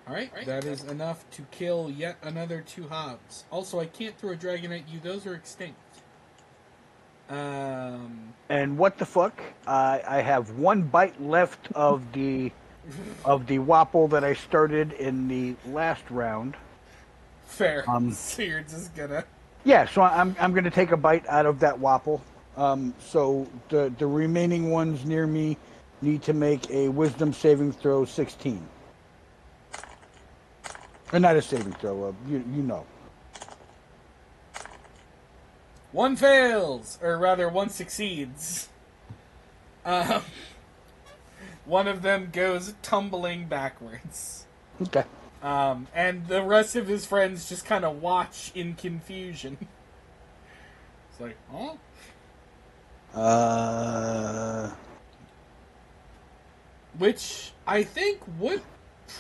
Speaker 1: Alright, that is enough to kill yet another 2 Hobbs. Also, I can't throw a dragon at you. Those are extinct.
Speaker 2: And what the fuck? I have 1 bite left of the wapple that I started in the last round.
Speaker 1: Fair. So you're just gonna...
Speaker 2: Yeah, so I'm gonna take a bite out of that wapple. So the remaining ones near me need to make a wisdom saving throw 16. Or not a saving throw, you know.
Speaker 1: 1 fails! Or rather, 1 succeeds. One of them goes tumbling backwards.
Speaker 2: Okay.
Speaker 1: And the rest of his friends just kind of watch in confusion. It's like, huh? Which I think would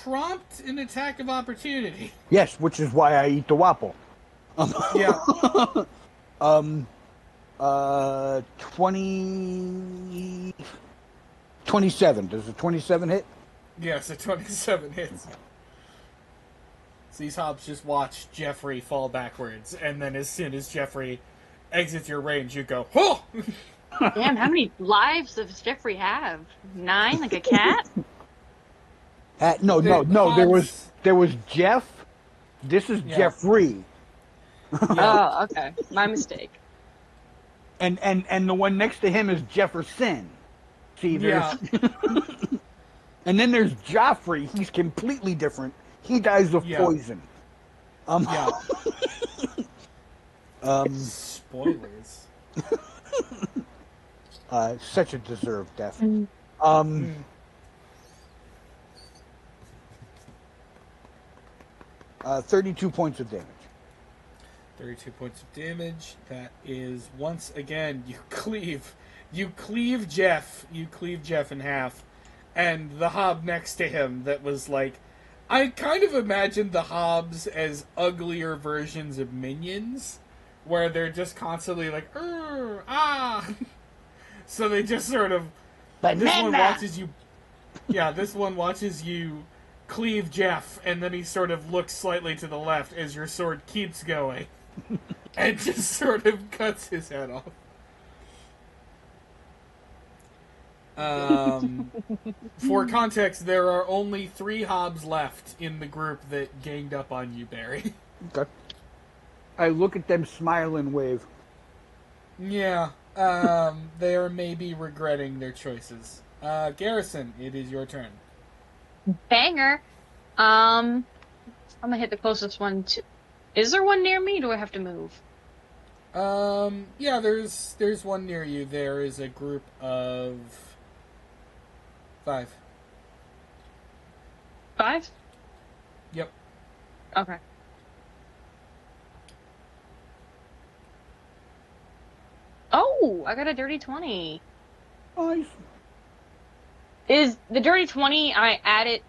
Speaker 1: prompt an attack of opportunity.
Speaker 2: Yes, which is why I eat the wapple.
Speaker 1: Yeah.
Speaker 2: 27. Does a 27 hit?
Speaker 1: Yes, a 27 hits. So these Hobbs just watch Jeffrey fall backwards, and then as soon as Jeffrey exits your range, you go, oh!
Speaker 5: Damn, how many lives does Jeffrey have? 9, like a cat?
Speaker 2: No. There was Jeff. This is Jeffrey.
Speaker 5: Oh, okay. My mistake.
Speaker 2: And the one next to him is Jefferson. See, there's
Speaker 1: Yeah.
Speaker 2: and then there's Joffrey. He's completely different. He dies of
Speaker 1: Yeah.
Speaker 2: poison.
Speaker 1: Yeah.
Speaker 2: Um,
Speaker 1: Spoilers.
Speaker 2: such a deserved death.
Speaker 5: Mm.
Speaker 2: 32 points of damage.
Speaker 1: 32 points of damage. That is, once again, you cleave Jeff in half, and the hob next to him that was like, I kind of imagined the hobs as uglier versions of minions, where they're just constantly like, ah. So they just sort of, this one watches you cleave Jeff, and then he sort of looks slightly to the left as your sword keeps going, and just sort of cuts his head off. For context, there are only 3 hobs left in the group that ganged up on you, Barry.
Speaker 2: Okay. I look at them, smile, and wave.
Speaker 1: Yeah, they are maybe regretting their choices. Garrison, it is your turn.
Speaker 5: Banger. I'm gonna hit the closest one. Is there one near me? Or do I have to move?
Speaker 1: Yeah, there's one near you. There is a group of 5.
Speaker 5: 5?
Speaker 1: Yep.
Speaker 5: Okay. Oh, I got a dirty 20.
Speaker 2: Nice.
Speaker 5: Is the dirty 20, I add it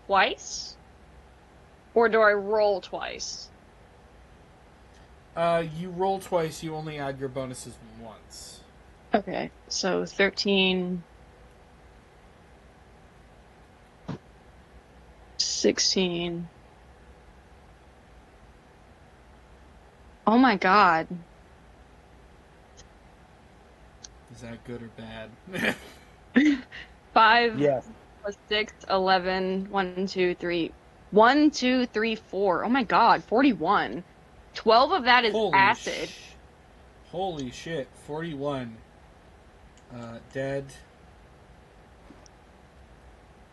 Speaker 5: twice? Or do I roll twice?
Speaker 1: You roll twice, you only add your bonuses once.
Speaker 5: Okay, so 13... 16... Oh my god.
Speaker 1: Is that good or bad?
Speaker 5: 5
Speaker 2: Yes.
Speaker 5: plus 6, 11, 1, 2, 3. 1, 2, 3, 4. Oh my god, 41. 12 of that is acid.
Speaker 1: Holy shit, 41. Dead.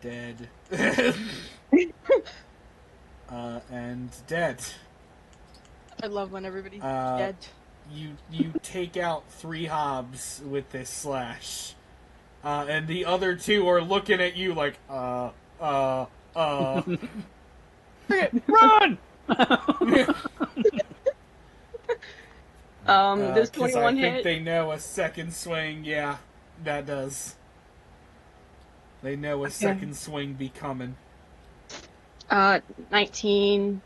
Speaker 1: And dead.
Speaker 4: I love when everybody's dead.
Speaker 1: You take out 3 hobs with this slash. And the other 2 are looking at you like,
Speaker 2: Run!
Speaker 5: This
Speaker 1: 'cause
Speaker 5: 21
Speaker 1: I think
Speaker 5: hit.
Speaker 1: they know a second swing, yeah, that does. They know a second swing be coming.
Speaker 5: 19,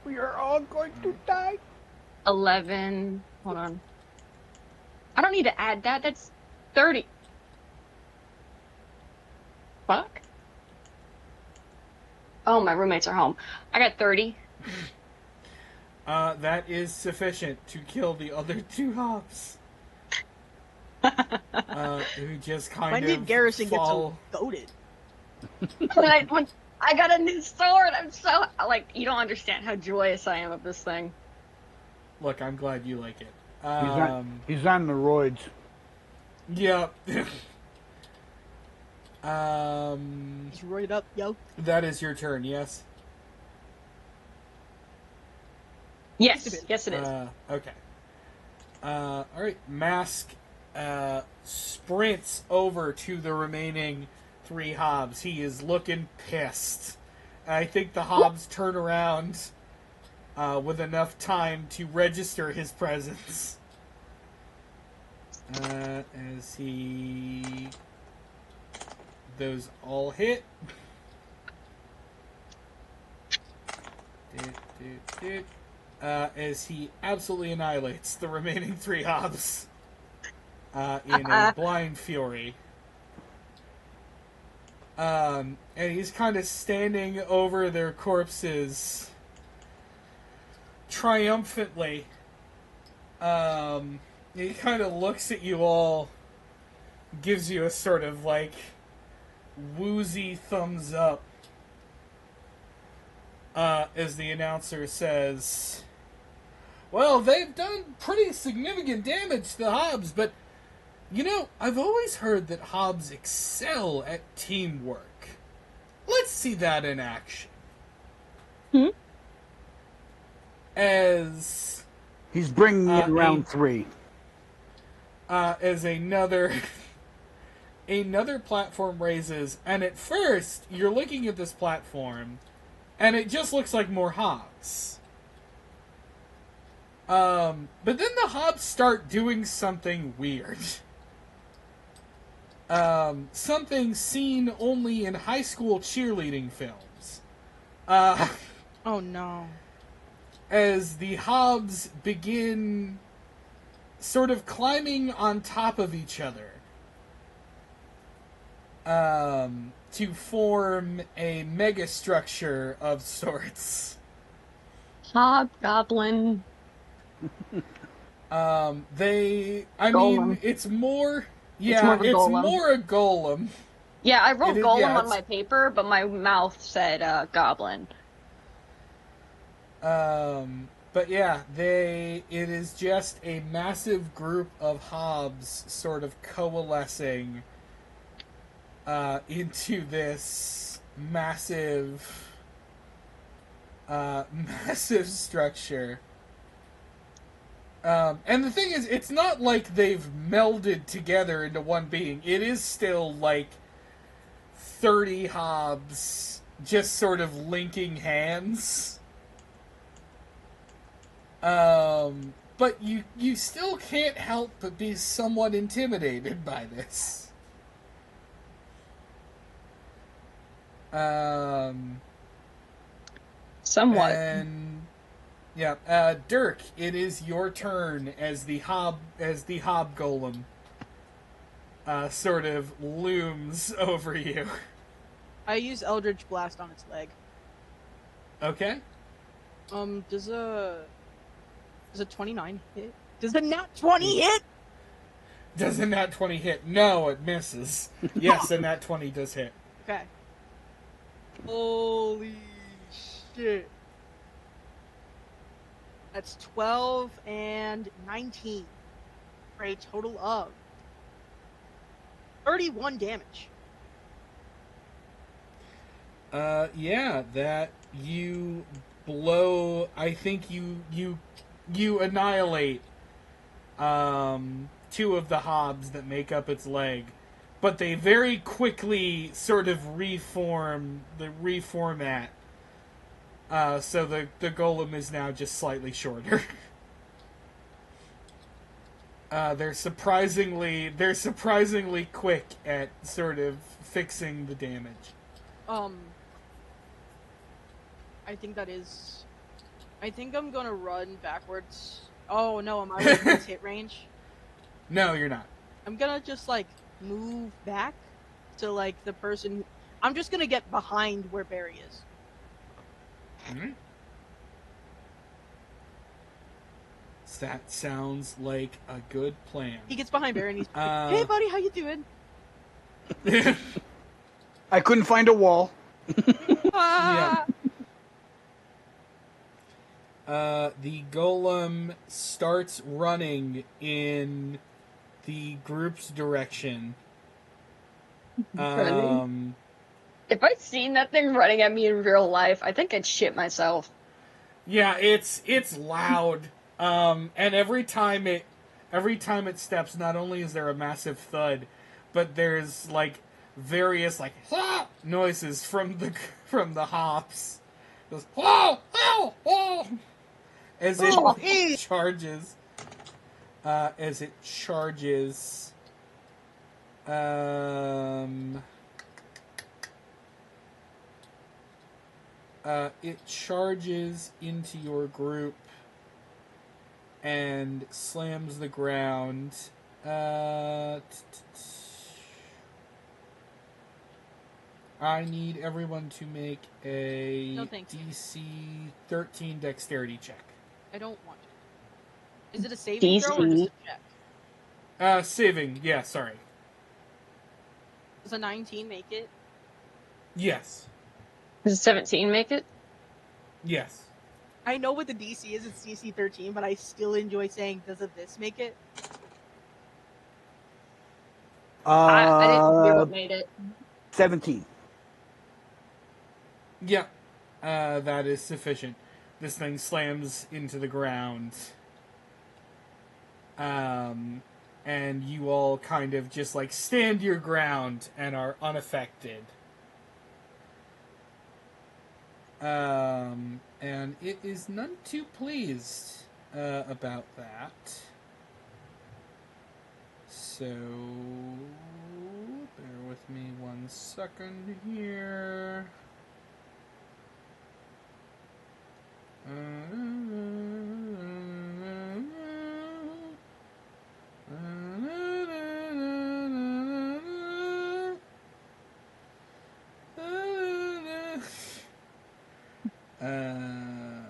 Speaker 2: We are all going to die.
Speaker 5: 11. Hold on. I don't need to add that. That's 30. Fuck. Oh, my roommates are home. I got 30.
Speaker 1: That is sufficient to kill the other 2 hobs. Who just kind
Speaker 4: When
Speaker 1: of
Speaker 4: did Garrison
Speaker 1: fall...
Speaker 4: get so goated?
Speaker 5: when I got a new sword, I'm so, like, you don't understand how joyous I am of this thing.
Speaker 1: Look, I'm glad you like it.
Speaker 2: He's on the roids.
Speaker 1: Yeah.
Speaker 4: He's roided up, yo.
Speaker 1: That is your turn, yes?
Speaker 5: Yes, yes it is.
Speaker 1: Okay. Alright, Mask sprints over to the remaining 3 hobs. He is looking pissed. I think the hobs turn around with enough time to register his presence. As he... Those all hit. As he absolutely annihilates the remaining 3 hobs in a blind fury. And he's kind of standing over their corpses triumphantly. He kind of looks at you all, gives you a sort of like woozy thumbs up as the announcer says, Well, they've done pretty significant damage to the hobs, but I've always heard that hobs excel at teamwork. Let's see that in action.
Speaker 5: Hmm?
Speaker 1: As
Speaker 2: He's bringing in round 3.
Speaker 1: As another platform raises, and at first you're looking at this platform, and it just looks like more hobs. But then the hobs start doing something weird. Something seen only in high school cheerleading films.
Speaker 4: Oh no.
Speaker 1: As the hobs begin sort of climbing on top of each other to form a megastructure of sorts.
Speaker 5: Hobgoblin.
Speaker 1: Mean, it's more... Yeah,
Speaker 5: it's
Speaker 1: more a golem.
Speaker 5: Yeah, I wrote golem on my paper, but my mouth said goblin.
Speaker 1: But yeah, it is just a massive group of hobs sort of coalescing into this massive structure. And the thing is, it's not like they've melded together into one being. It is still like 30 hobs just sort of linking hands. But you still can't help but be somewhat intimidated by this.
Speaker 5: Somewhat.
Speaker 1: And yeah, Dirk, it is your turn as the hobgolem sort of looms over you.
Speaker 4: I use Eldritch Blast on its leg.
Speaker 1: Okay.
Speaker 4: Does a 29 hit? Does a nat 20 hit?
Speaker 1: Does a nat 20 hit? No, it misses. Yes, a nat 20 does hit.
Speaker 4: Okay. Holy shit. That's 12 and 19 for a total of 31 damage.
Speaker 1: Yeah, that you blow. I think you annihilate 2 of the hobs that make up its leg, but they very quickly sort of reformat. So the golem is now just slightly shorter. They're surprisingly quick at sort of fixing the damage.
Speaker 4: I think I'm gonna run backwards. Oh no, am I within his hit range?
Speaker 1: No, you're not.
Speaker 4: I'm gonna just move back to the person. I'm just gonna get behind where Barry is.
Speaker 1: Mm-hmm. That sounds like a good plan.
Speaker 4: He gets behind Barry and he's like, "Hey buddy, how you doing?"
Speaker 2: I couldn't find a wall.
Speaker 4: Ah!
Speaker 1: The golem starts running in the group's direction.
Speaker 5: If I'd seen that thing running at me in real life, I think I'd shit myself.
Speaker 1: Yeah, it's loud. And every time it steps, not only is there a massive thud, but there's various noises from the hops. It goes, whoa, whoa, whoa, as it charges. It charges into your group and slams the ground. I need everyone to make a DC 13 dexterity check.
Speaker 4: I don't want to. Is it a saving throw or just a check?
Speaker 1: Saving. Yeah, sorry.
Speaker 4: Does a 19 make it?
Speaker 1: Yes.
Speaker 5: Does a 17 make it?
Speaker 1: Yes.
Speaker 4: I know what the DC is. It's DC 13, but I still enjoy saying, "Doesn't this make it?"
Speaker 5: I didn't hear what made it.
Speaker 2: 17.
Speaker 1: Yeah, that is sufficient. This thing slams into the ground. And you all kind of just like stand your ground and are unaffected. And it is none too pleased about that. So, bear with me 1 second here.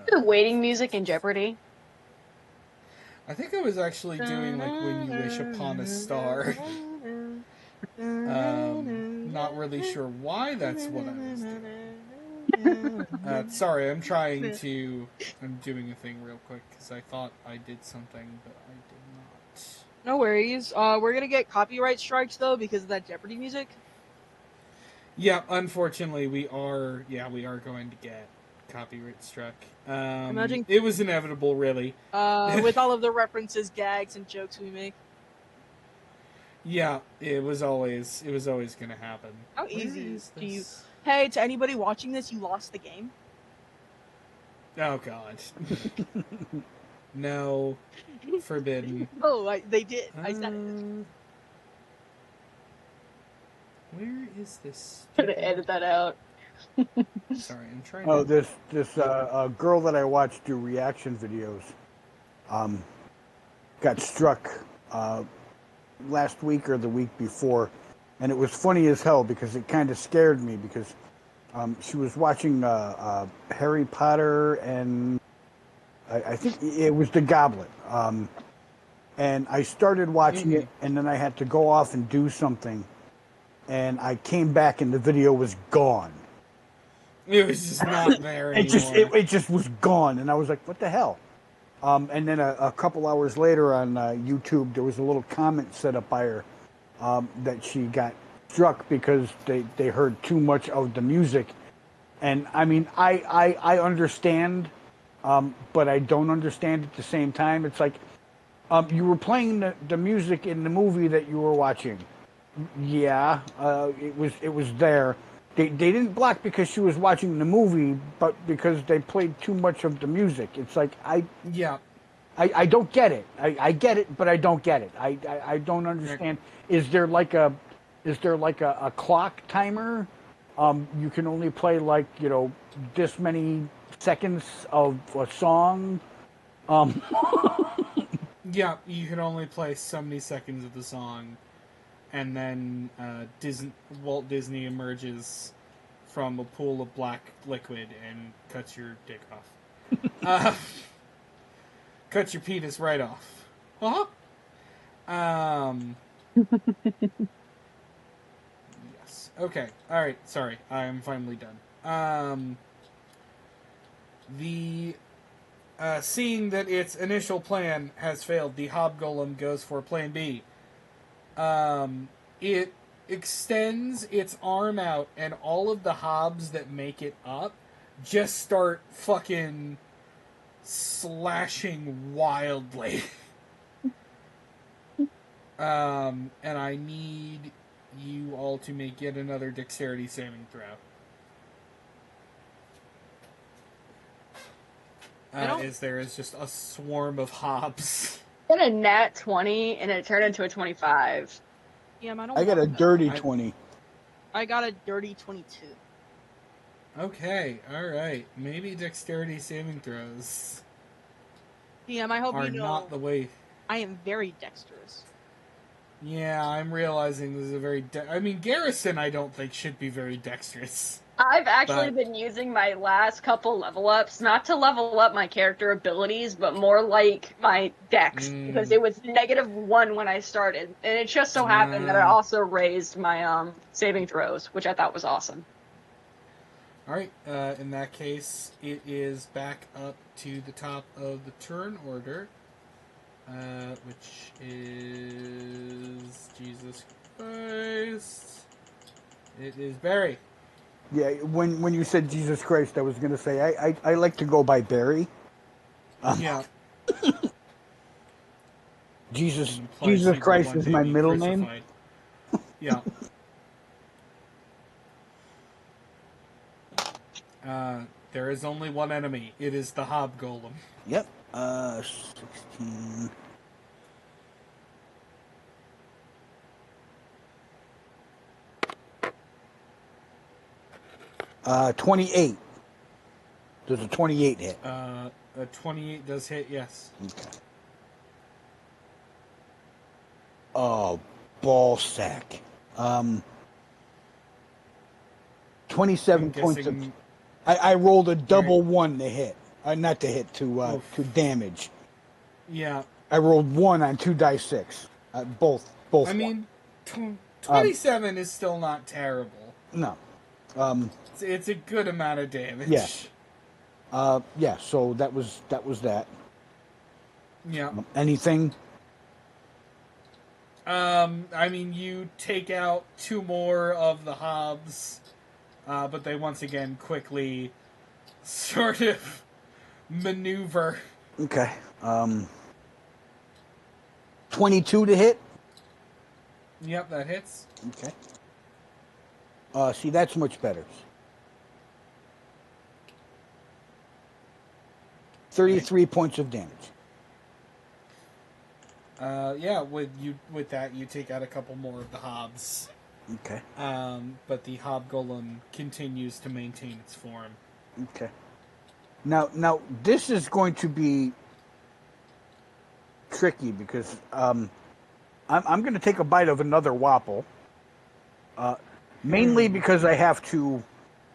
Speaker 5: The waiting music in Jeopardy.
Speaker 1: I think I was actually doing like When You Wish Upon a Star. Not really sure why that's what I was doing. Sorry, I'm doing a thing real quick because I thought I did something, but I did not.
Speaker 4: No worries. We're gonna get copyright strikes though because of that Jeopardy music.
Speaker 1: Yeah, unfortunately, we are going to get copyright struck.
Speaker 4: Imagine
Speaker 1: it was inevitable, really.
Speaker 4: With all of the references, gags, and jokes we make.
Speaker 1: Yeah, it was always going to happen.
Speaker 4: How easy do you? Hey, to anybody watching this, you lost the game.
Speaker 1: Oh God. No, forbidden.
Speaker 4: Oh, they did. I said it.
Speaker 1: Where is this?
Speaker 5: I'm gonna edit that out.
Speaker 1: Sorry, I'm trying.
Speaker 2: Oh, this girl that I watched do reaction videos, got struck last week or the week before, and it was funny as hell because it kind of scared me because she was watching Harry Potter and I think it was The Goblet, and I started watching it, and then I had to go off and do something, and I came back and the video was gone.
Speaker 1: It was just not there anymore.
Speaker 2: It just was gone, and I was like, "What the hell?" And then a couple hours later on YouTube, there was a little comment set up by her that she got struck because they heard too much of the music. And I mean, I understand, but I don't understand at the same time. It's like you were playing the music in the movie that you were watching. Yeah, it was there. They didn't block because she was watching the movie, but because they played too much of the music. It's like I don't get it. I get it, but I don't get it. I don't understand. Is there like a clock timer? You can only play like this many seconds of a song.
Speaker 1: Yeah, you can only play so many seconds of the song. And then Walt Disney emerges from a pool of black liquid and cuts your dick off. Cuts your penis right off. Uh-huh. Yes. Okay. All right. Sorry. I'm finally done. Seeing that its initial plan has failed, the Hobgolem goes for Plan B. It extends its arm out, and all of the hobs that make it up just start fucking slashing wildly. And I need you all to make yet another dexterity saving throw. As there is just a swarm of hobs.
Speaker 5: I got a nat 20 and it turned into a 25.
Speaker 4: Yeah,
Speaker 2: I got a dirty 20.
Speaker 4: I got a dirty 22.
Speaker 1: Okay, alright. Maybe dexterity saving throws
Speaker 4: Yeah, I hope
Speaker 1: are
Speaker 4: you know
Speaker 1: not the way.
Speaker 4: I am very dexterous.
Speaker 1: Yeah, I'm realizing this is a very... I mean, Garrison I don't think should be very dexterous.
Speaker 5: I've actually been using my last couple level ups, not to level up my character abilities, but more like my dex, because it was -1 when I started, and it just so happened that I also raised my saving throws, which I thought was awesome.
Speaker 1: All right. In that case, it is back up to the top of the turn order, which is Jesus Christ. It is Barry.
Speaker 2: Yeah, when you said Jesus Christ, I was going to say I like to go by Barry.
Speaker 1: Yeah.
Speaker 2: Jesus
Speaker 1: Implies he will
Speaker 2: Christ
Speaker 1: one
Speaker 2: is
Speaker 1: day
Speaker 2: my
Speaker 1: be
Speaker 2: middle name.
Speaker 1: crucified. Yeah. There is only one enemy. It is the Hobgolem.
Speaker 2: Yep. 16. 28. Does a 28 hit?
Speaker 1: A 28 does hit, yes.
Speaker 2: Okay. Oh, ball sack. 27
Speaker 1: I'm
Speaker 2: points of.
Speaker 1: guessing.
Speaker 2: I rolled a double
Speaker 1: Right.
Speaker 2: 1 to hit. Not to hit, to damage.
Speaker 1: Yeah.
Speaker 2: I rolled 1 on 2 dice 6. Both.
Speaker 1: I mean, 27 is still not terrible.
Speaker 2: No.
Speaker 1: It's a good amount of damage.
Speaker 2: Yeah. Yeah. So that was that.
Speaker 1: Yeah.
Speaker 2: Anything?
Speaker 1: I mean, you take out 2 more of the hobs, but they once again quickly sort of maneuver.
Speaker 2: Okay. 22 to hit.
Speaker 1: Yep, that hits.
Speaker 2: Okay. See, that's much better. 33 points of damage.
Speaker 1: Yeah, with that you take out a couple more of the hobs.
Speaker 2: Okay.
Speaker 1: But the hobgolem continues to maintain its form.
Speaker 2: Okay. Now this is going to be tricky because I'm going to take a bite of another Wapple. Mainly because I have to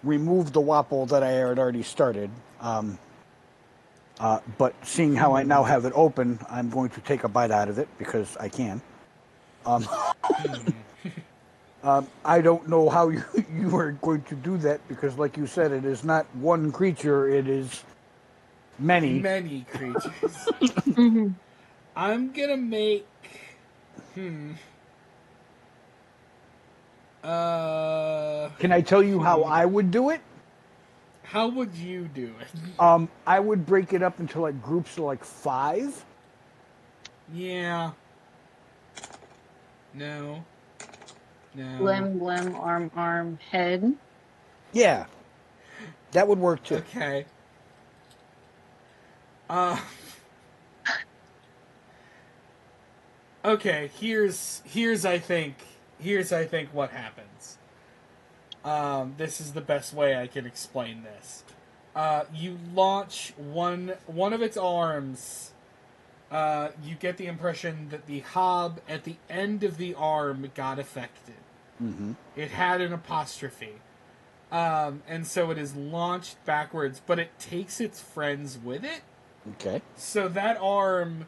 Speaker 2: remove the Wapple that I had already started. But seeing how I now have it open, I'm going to take a bite out of it because I can. I don't know how you are going to do that because, like you said, it is not one creature; it is many.
Speaker 1: Many creatures.
Speaker 5: Mm-hmm.
Speaker 1: I'm gonna make.
Speaker 2: Can I tell you how I would do it?
Speaker 1: How would you do it?
Speaker 2: I would break it up into like groups of like 5.
Speaker 1: Yeah. No.
Speaker 5: Limb, arm, head.
Speaker 2: Yeah, that would work too.
Speaker 1: Okay. Okay, here's I think what happens. This is the best way I can explain this. You launch one of its arms. You get the impression that the hob at the end of the arm got affected.
Speaker 2: Mm-hmm.
Speaker 1: It had an apostrophe. And so it is launched backwards, but it takes its friends with it.
Speaker 2: Okay.
Speaker 1: So that arm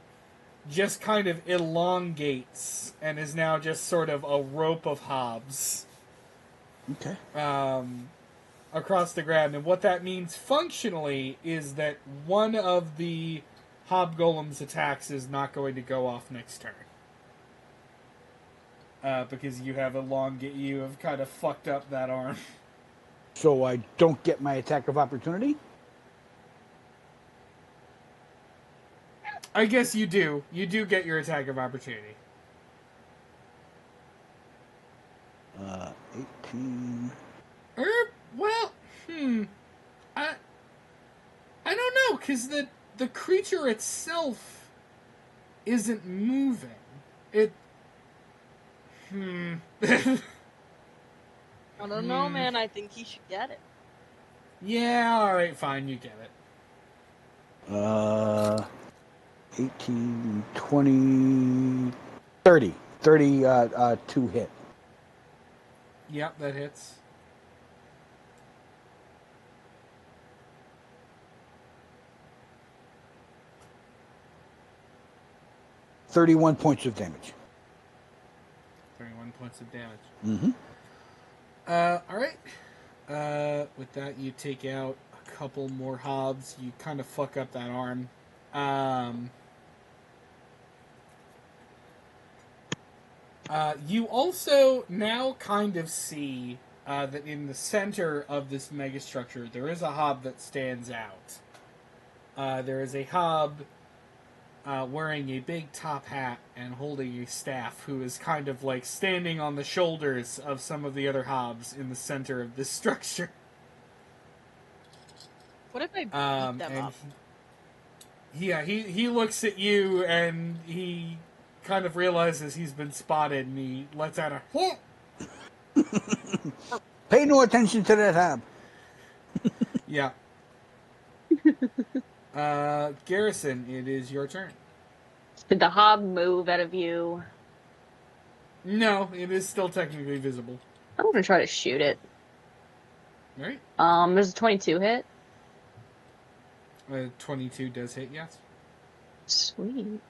Speaker 1: just kind of elongates and is now just sort of a rope of hobs.
Speaker 2: Okay.
Speaker 1: Across the ground. And what that means functionally is that one of the hobgolem's attacks is not going to go off next turn. Because you have kind of fucked up that arm.
Speaker 2: So I don't get my attack of opportunity?
Speaker 1: I guess you do. You do get your attack of opportunity.
Speaker 2: 18.
Speaker 1: Well, I don't know, because the creature itself isn't moving. It...
Speaker 4: I don't know, man. I think he should get it.
Speaker 1: Yeah, alright, fine, you get it.
Speaker 2: 18, 20, 30. 32 hit.
Speaker 1: Yep, that hits.
Speaker 2: $31 points of damage.
Speaker 1: 31 points of damage.
Speaker 2: Mm-hmm.
Speaker 1: Alright. With that, you take out a couple more hobs. You kind of fuck up that arm. You also now kind of see that in the center of this megastructure, there is a hob that stands out. There is a hob wearing a big top hat and holding a staff, who is kind of like standing on the shoulders of some of the other hobs in the center of this structure.
Speaker 4: What if I beat them up?
Speaker 1: He looks at you and he kind of realizes he's been spotted, and he lets out a whoop.
Speaker 2: Pay no attention to that hob.
Speaker 1: Yeah. Garrison, it is your turn.
Speaker 5: Did the hob move out of view?
Speaker 1: No, it is still technically visible.
Speaker 5: I'm gonna try to shoot it.
Speaker 1: Alright.
Speaker 5: There's a 22 hit.
Speaker 1: 22 does hit, yes.
Speaker 5: Sweet.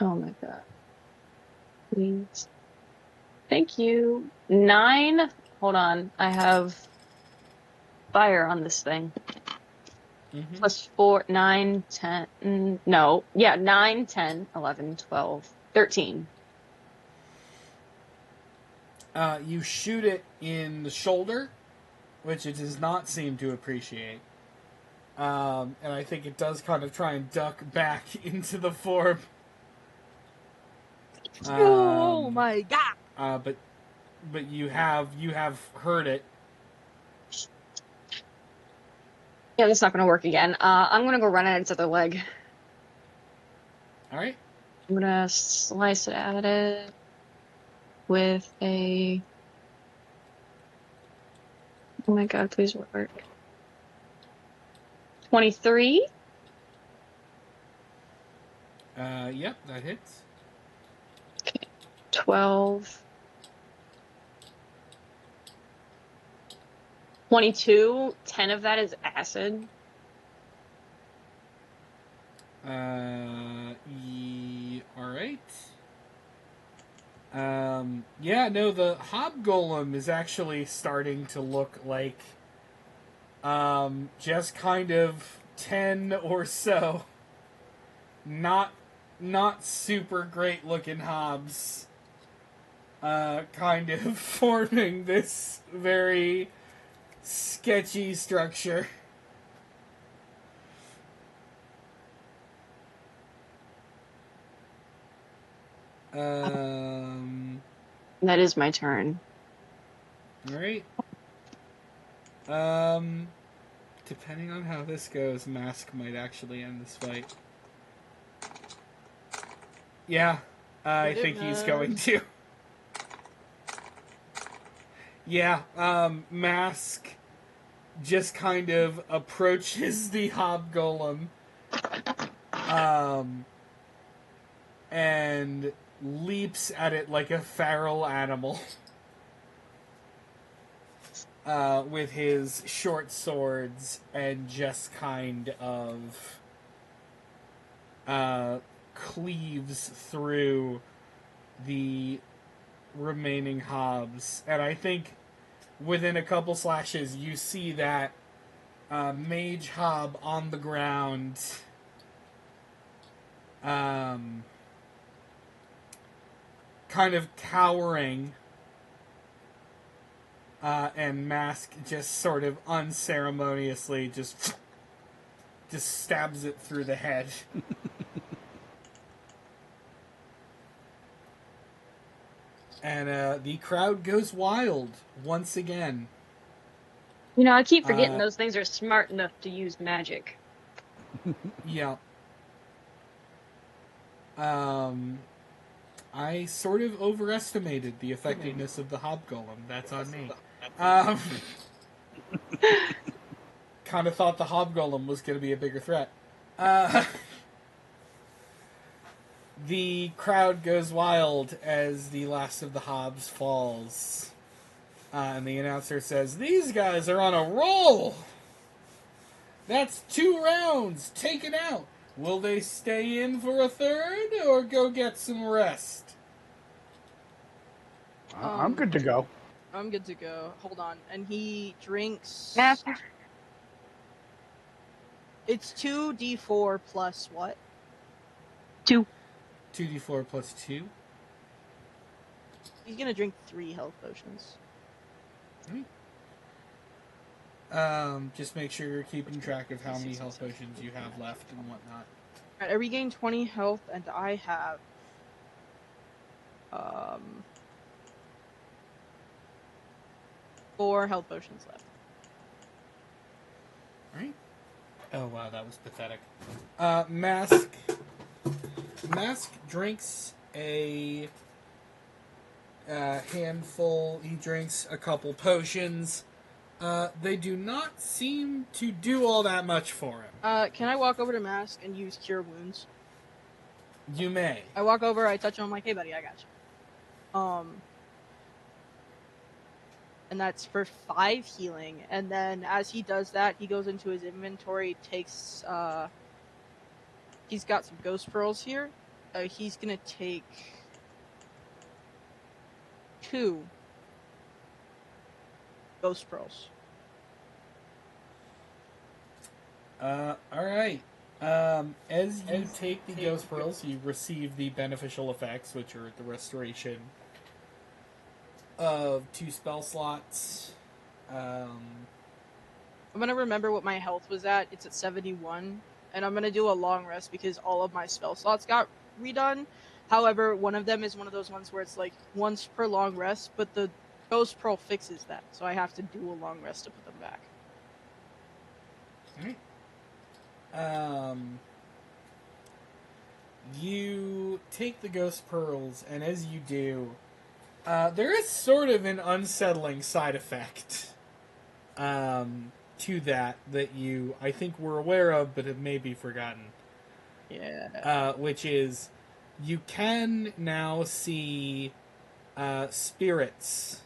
Speaker 5: Oh my god. Please. Thank you. 9. Hold on. I have fire on this thing.
Speaker 1: Mm-hmm.
Speaker 5: Plus 4, 9, 10. No. Yeah, 9, 10, 11, 12, 13.
Speaker 1: You shoot it in the shoulder, which it does not seem to appreciate. And I think it does kind of try and duck back into the form.
Speaker 4: Oh my god!
Speaker 1: But you have heard it.
Speaker 5: Yeah, that's not gonna work again. I'm gonna go run at its other leg.
Speaker 1: Alright.
Speaker 5: I'm gonna slice it at it with a... Oh my god, please work. 23?
Speaker 1: Yep, that hits.
Speaker 5: 12. 22. 10 of that is acid.
Speaker 1: Alright. Yeah, no, the hobgolem is actually starting to look like just kind of 10 or so not super great looking hobs kind of forming this very sketchy structure.
Speaker 5: That is my turn.
Speaker 1: Alright. Depending on how this goes, Mask might actually end this fight. Yeah, I think he's going to. Yeah, Mask just kind of approaches the hobgolem, and leaps at it like a feral animal. With his short swords, and just kind of cleaves through the remaining hobs. And I think within a couple slashes, you see that mage hob on the ground, kind of cowering. And Mask just sort of unceremoniously just stabs it through the head. And the crowd goes wild once again.
Speaker 5: You know, I keep forgetting those things are smart enough to use magic.
Speaker 1: Yeah. I sort of overestimated the effectiveness of the hobgolem. That's on me. Kind of thought the hobgolem was going to be a bigger threat. The crowd goes wild as the last of the hobs falls. And the announcer says, "These guys are on a roll! That's 2 rounds taken out. Will they stay in for a third or go get some rest?"
Speaker 2: I'm good to go.
Speaker 4: I'm good to go. Hold on. And he drinks...
Speaker 5: Math.
Speaker 4: It's 2d4 plus what?
Speaker 5: 2.
Speaker 1: 2d4 plus 2.
Speaker 4: He's gonna drink 3 health potions.
Speaker 1: Just make sure you're keeping track of how many health potions you have left and whatnot.
Speaker 4: Alright, I regain 20 health, and I have... 4 health potions left.
Speaker 1: Alright. Oh wow, that was pathetic. Mask drinks a handful. He drinks a couple potions. They do not seem to do all that much for him.
Speaker 4: Can I walk over to Mask and use Cure Wounds?
Speaker 1: You may.
Speaker 4: I walk over, I touch him, I'm like, hey buddy, I got you. And that's for 5 healing. And then as he does that, he goes into his inventory, takes, he's got some Ghost Pearls here. He's gonna take 2 Ghost Pearls.
Speaker 1: Alright. As you take the Ghost Pearls, you receive the beneficial effects, which are the restoration of 2 spell slots.
Speaker 4: I'm gonna remember what my health was at. It's at 71. And I'm gonna do a long rest because all of my spell slots got redone. However, one of them is one of those ones where it's like once per long rest, but the Ghost Pearl fixes that. So I have to do a long rest to put them back.
Speaker 1: Alright. You take the Ghost Pearls, and as you do, there is sort of an unsettling side effect to that you, I think, were aware of, but have maybe forgotten.
Speaker 4: Yeah.
Speaker 1: Which is, you can now see spirits.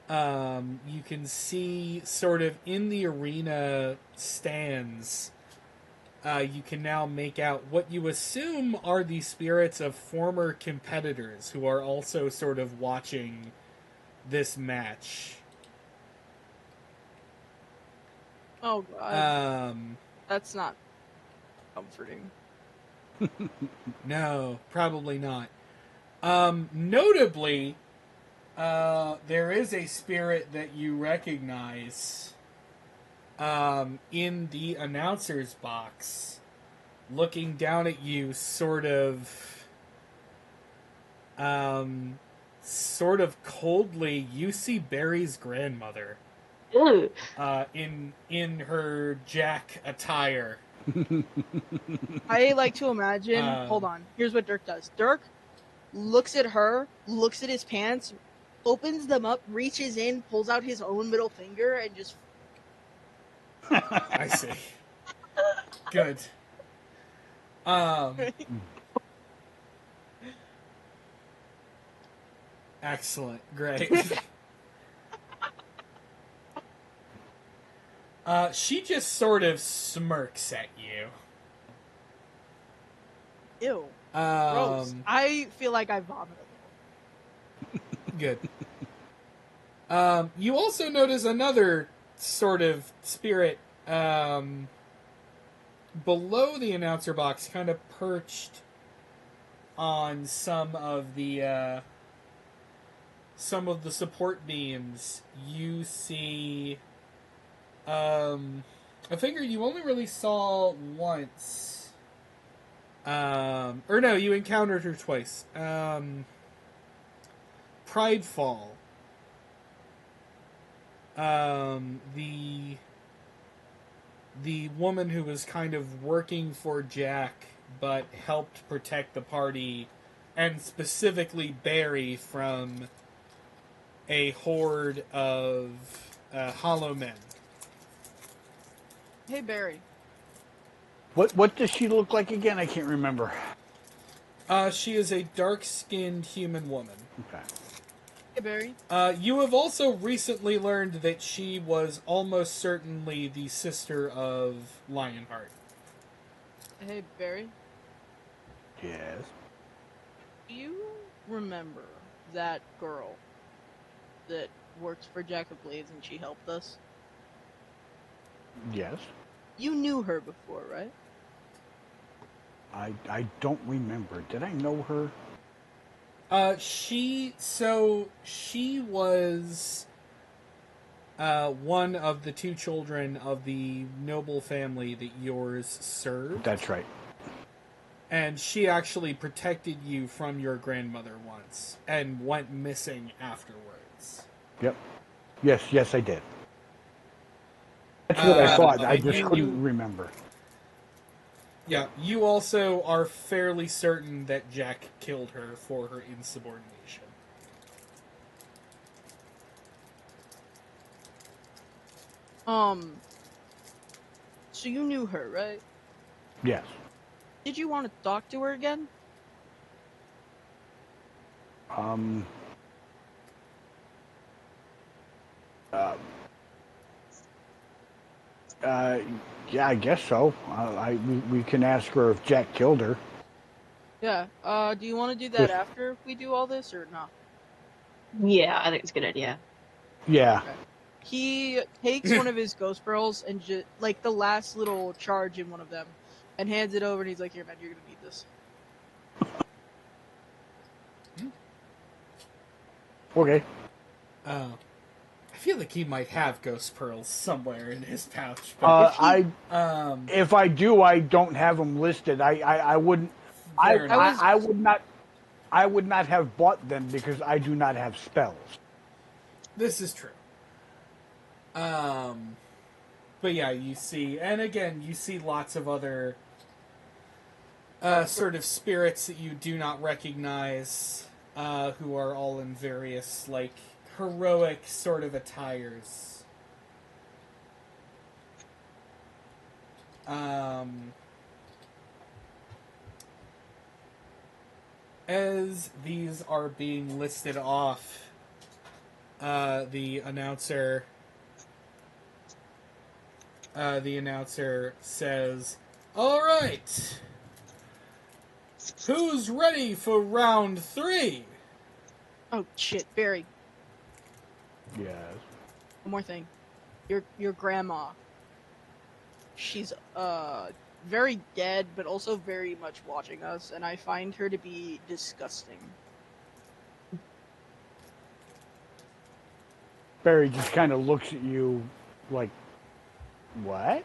Speaker 1: You can see sort of in the arena stands, you can now make out what you assume are the spirits of former competitors who are also sort of watching this match.
Speaker 4: Oh god. That's not comforting.
Speaker 1: No, probably not. Notably, there is a spirit that you recognize in the announcer's box, looking down at you, sort of coldly. You see Barry's grandmother in her Jack attire.
Speaker 4: I like to imagine. Hold on. Here's what Dirk does. Dirk looks at her, looks at his pants, opens them up, reaches in, pulls out his own middle finger, and just.
Speaker 1: I see. Good. Excellent. Great. She just sort of smirks at you.
Speaker 4: Ew. Gross. I feel like I vomited.
Speaker 1: Good. You also notice another sort of spirit below the announcer box, kind of perched on some of the support beams. You see a figure you only really saw once. Or no, you encountered her twice. Pridefall. The woman who was kind of working for Jack, but helped protect the party, and specifically Barry from a horde of hollow men.
Speaker 4: Hey, Barry.
Speaker 2: What does she look like again? I can't remember.
Speaker 1: She is a dark-skinned human woman.
Speaker 2: Okay.
Speaker 4: Hey, Barry.
Speaker 1: You have also recently learned that she was almost certainly the sister of Lionheart.
Speaker 4: Hey, Barry.
Speaker 2: Yes.
Speaker 4: Do you remember that girl that works for Jack of Blades and she helped us?
Speaker 2: Yes.
Speaker 4: You knew her before, right?
Speaker 2: I don't remember. Did I know her?
Speaker 1: She was one of the two children of the noble family that yours served.
Speaker 2: That's right.
Speaker 1: And she actually protected you from your grandmother once and went missing afterwards.
Speaker 2: Yep. Yes, I did. That's what I thought. I just couldn't remember.
Speaker 1: Yeah, you also are fairly certain that Jack killed her for her insubordination.
Speaker 4: So you knew her, right?
Speaker 2: Yes.
Speaker 4: Did you want to talk to her again?
Speaker 2: Um. Yeah, I guess so. We can ask her if Jack killed her.
Speaker 4: Yeah. Do you want to do that after we do all this, or not?
Speaker 5: Yeah, I think it's a good idea.
Speaker 2: Yeah.
Speaker 4: Okay. He takes one of his ghost pearls and just like the last little charge in one of them, and hands it over. And he's like, "Here, man, you're gonna need this."
Speaker 2: Okay.
Speaker 1: I feel like he might have ghost pearls somewhere in his pouch. But
Speaker 2: if I do, I don't have them listed. I wouldn't. I would not. I would not have bought them because I do not have spells.
Speaker 1: This is true. But yeah, you see, and again, you see lots of other sort of spirits that you do not recognize, who are all in various, like, heroic sort of attires. As these are being listed off, the announcer says, "All right, who's ready for round 3?"
Speaker 4: Oh shit, Barry.
Speaker 2: Yes.
Speaker 4: One more thing. Your grandma. She's very dead, but also very much watching us, and I find her to be disgusting.
Speaker 2: Barry just kind of looks at you like, what?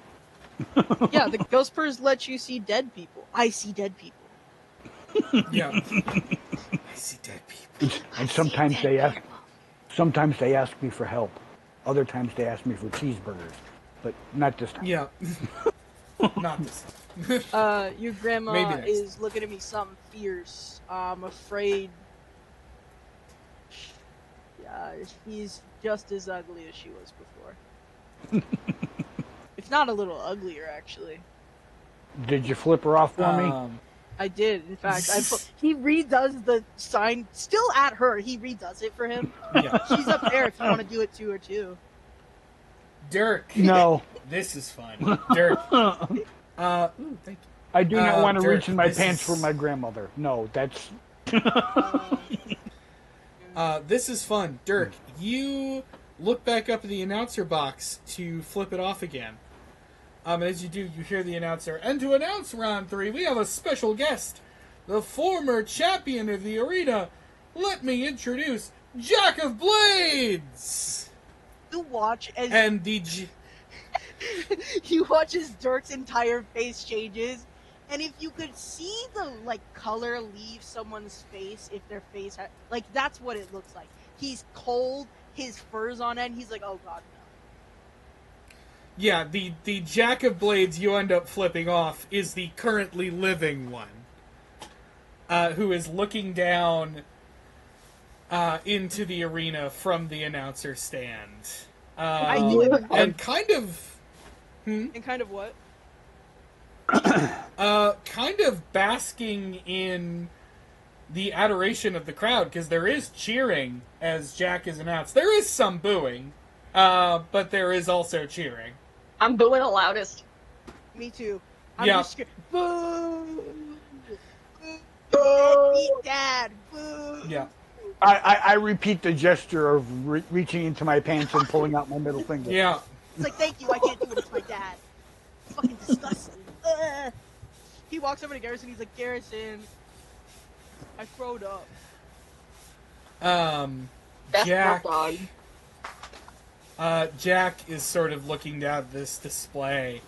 Speaker 4: Yeah, the ghost purse lets you see dead people. I see dead people.
Speaker 1: Yeah. I see dead people.
Speaker 2: And sometimes they ask me for help. Other times they ask me for cheeseburgers, but not this time.
Speaker 1: Yeah. Not this time.
Speaker 4: Your grandma is looking at me something fierce. I'm afraid. Yeah, she's just as ugly as she was before. If not a little uglier, actually.
Speaker 2: Did you flip her off for me?
Speaker 4: I did. In fact, he redoes the sign still at her. He redoes it for him.
Speaker 1: Yeah.
Speaker 4: She's up there if you want to do it to her too.
Speaker 1: Dirk.
Speaker 2: No.
Speaker 1: This is fun. Dirk. Thank you.
Speaker 2: I do not want to
Speaker 1: Dirk,
Speaker 2: reach in my pants for my grandmother. No, that's...
Speaker 1: This is fun. Dirk, you look back up at the announcer box to flip it off again. And as you do, you hear the announcer, "And to announce round 3, we have a special guest. The former champion of the arena. Let me introduce Jack of Blades!"
Speaker 4: You watch as...
Speaker 1: And
Speaker 4: you watch as Dirk's entire face changes, and if you could see the color leave someone's face, if their face had that's what it looks like. He's cold, his fur's on end. He's like, "Oh god, no."
Speaker 1: Yeah, the Jack of Blades you end up flipping off is the currently living one, who is looking down into the arena from the announcer stand. And kind of...
Speaker 4: And kind of what?
Speaker 1: Kind of basking in the adoration of the crowd, because there is cheering as Jack is announced. There is some booing, but there is also cheering.
Speaker 5: I'm booing the loudest.
Speaker 4: Me too. I'm
Speaker 1: Yeah.
Speaker 4: just scared. Boo! Deadbeat dad. Boo.
Speaker 1: Yeah.
Speaker 2: I repeat the gesture of reaching into my pants and pulling out my middle finger.
Speaker 1: Yeah.
Speaker 4: It's like, thank you, I can't do it, it's my dad. Fucking disgusting. Ugh. He walks over to Garrison, he's like, Garrison, I throwed up.
Speaker 5: That's
Speaker 1: Jack.
Speaker 5: dog.
Speaker 1: Jack is sort of looking down at this display,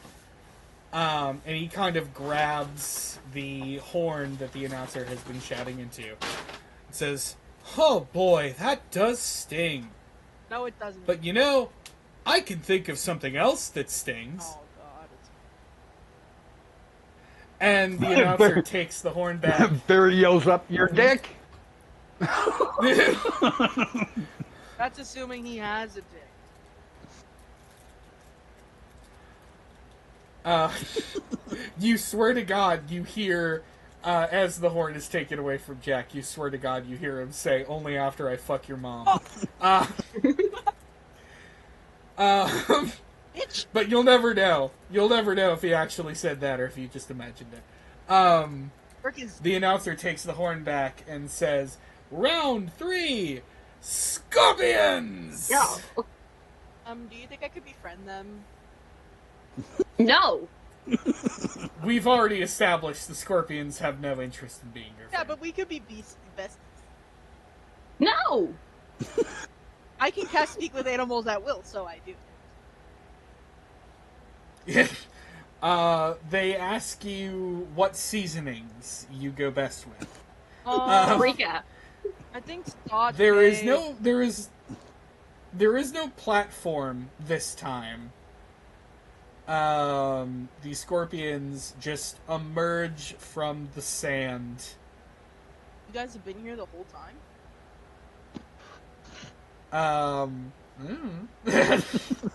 Speaker 1: and he kind of grabs the horn that the announcer has been shouting into. It says, "Oh boy, that does sting.
Speaker 4: No, it doesn't.
Speaker 1: But you know, I can think of something else that stings."
Speaker 4: Oh god.
Speaker 1: And the announcer takes the horn back.
Speaker 2: Barry yells up, "Your dick!"
Speaker 4: That's assuming he has a dick.
Speaker 1: You swear to God, you hear, as the horn is taken away from Jack, you swear to God, you hear him say, "Only after I fuck your mom."
Speaker 4: Bitch!
Speaker 1: But you'll never know. You'll never know if he actually said that or if he just imagined it.
Speaker 4: Perkins.
Speaker 1: The announcer takes the horn back and says, "Round 3, Scorpions!"
Speaker 5: No.
Speaker 4: Do you think I could befriend them?
Speaker 5: No.
Speaker 1: We've already established the Scorpions have no interest in being your
Speaker 4: Yeah,
Speaker 1: friend.
Speaker 4: but we could be besties.
Speaker 5: No.
Speaker 4: I can cast Speak with Animals at will, so I do.
Speaker 1: They ask you what seasonings you go best with.
Speaker 5: Recap.
Speaker 4: I think Scotch.
Speaker 1: There is no platform this time. The Scorpions just emerge from the sand.
Speaker 4: You guys have been here the whole time?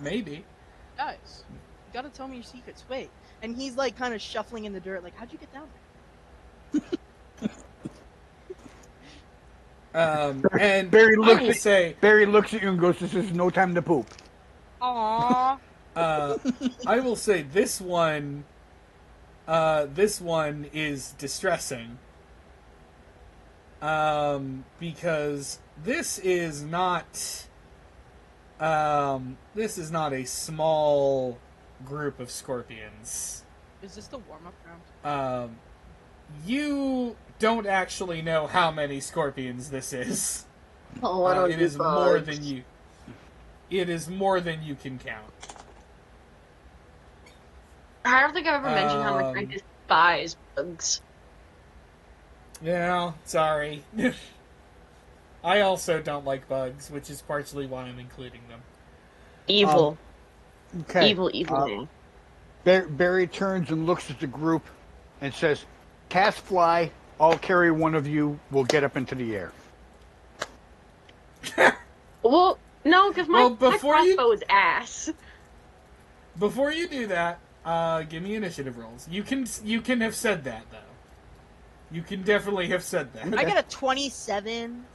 Speaker 1: Maybe.
Speaker 4: Guys, you gotta tell me your secrets. Wait. And he's like kind of shuffling in the dirt, like, how'd you get down there?
Speaker 1: And
Speaker 2: Barry looks
Speaker 1: I will say,
Speaker 2: Barry looks at you and goes, "This is no time to poop."
Speaker 4: Aww.
Speaker 1: I will say this one is distressing. Because this is not a small group of Scorpions.
Speaker 4: Is this the warm-up round?
Speaker 1: You don't actually know how many Scorpions this is.
Speaker 5: Oh, I don't
Speaker 1: It
Speaker 5: do
Speaker 1: is more
Speaker 5: bugs.
Speaker 1: than you. It is more than you can count.
Speaker 5: I don't think I've ever mentioned how much I despise bugs.
Speaker 1: Yeah, sorry. I also don't like bugs, which is partially why I'm including them.
Speaker 5: Evil.
Speaker 2: Okay.
Speaker 5: Evil man.
Speaker 2: Barry turns and looks at the group and says, "Cast fly. I'll carry one of you. We'll get up into the air."
Speaker 5: Well, no, because my
Speaker 1: before you-
Speaker 5: crossbow is ass.
Speaker 1: Before you do that, give me initiative rolls. You can have said that though. You can definitely have said that.
Speaker 4: I got a 27.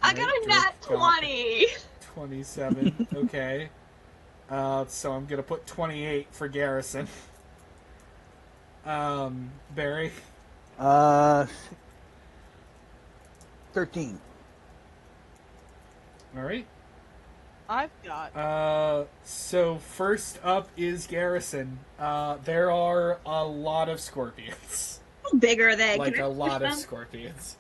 Speaker 5: I got a nat 20.
Speaker 1: 27. Okay. So I'm gonna put 28 for Garrison. Barry.
Speaker 2: 13.
Speaker 1: All right.
Speaker 4: I've got.
Speaker 1: So first up is Garrison. There are a lot of Scorpions.
Speaker 5: How big are they?
Speaker 1: Like
Speaker 5: Can I
Speaker 1: a lot
Speaker 5: push
Speaker 1: of
Speaker 5: them?
Speaker 1: Scorpions.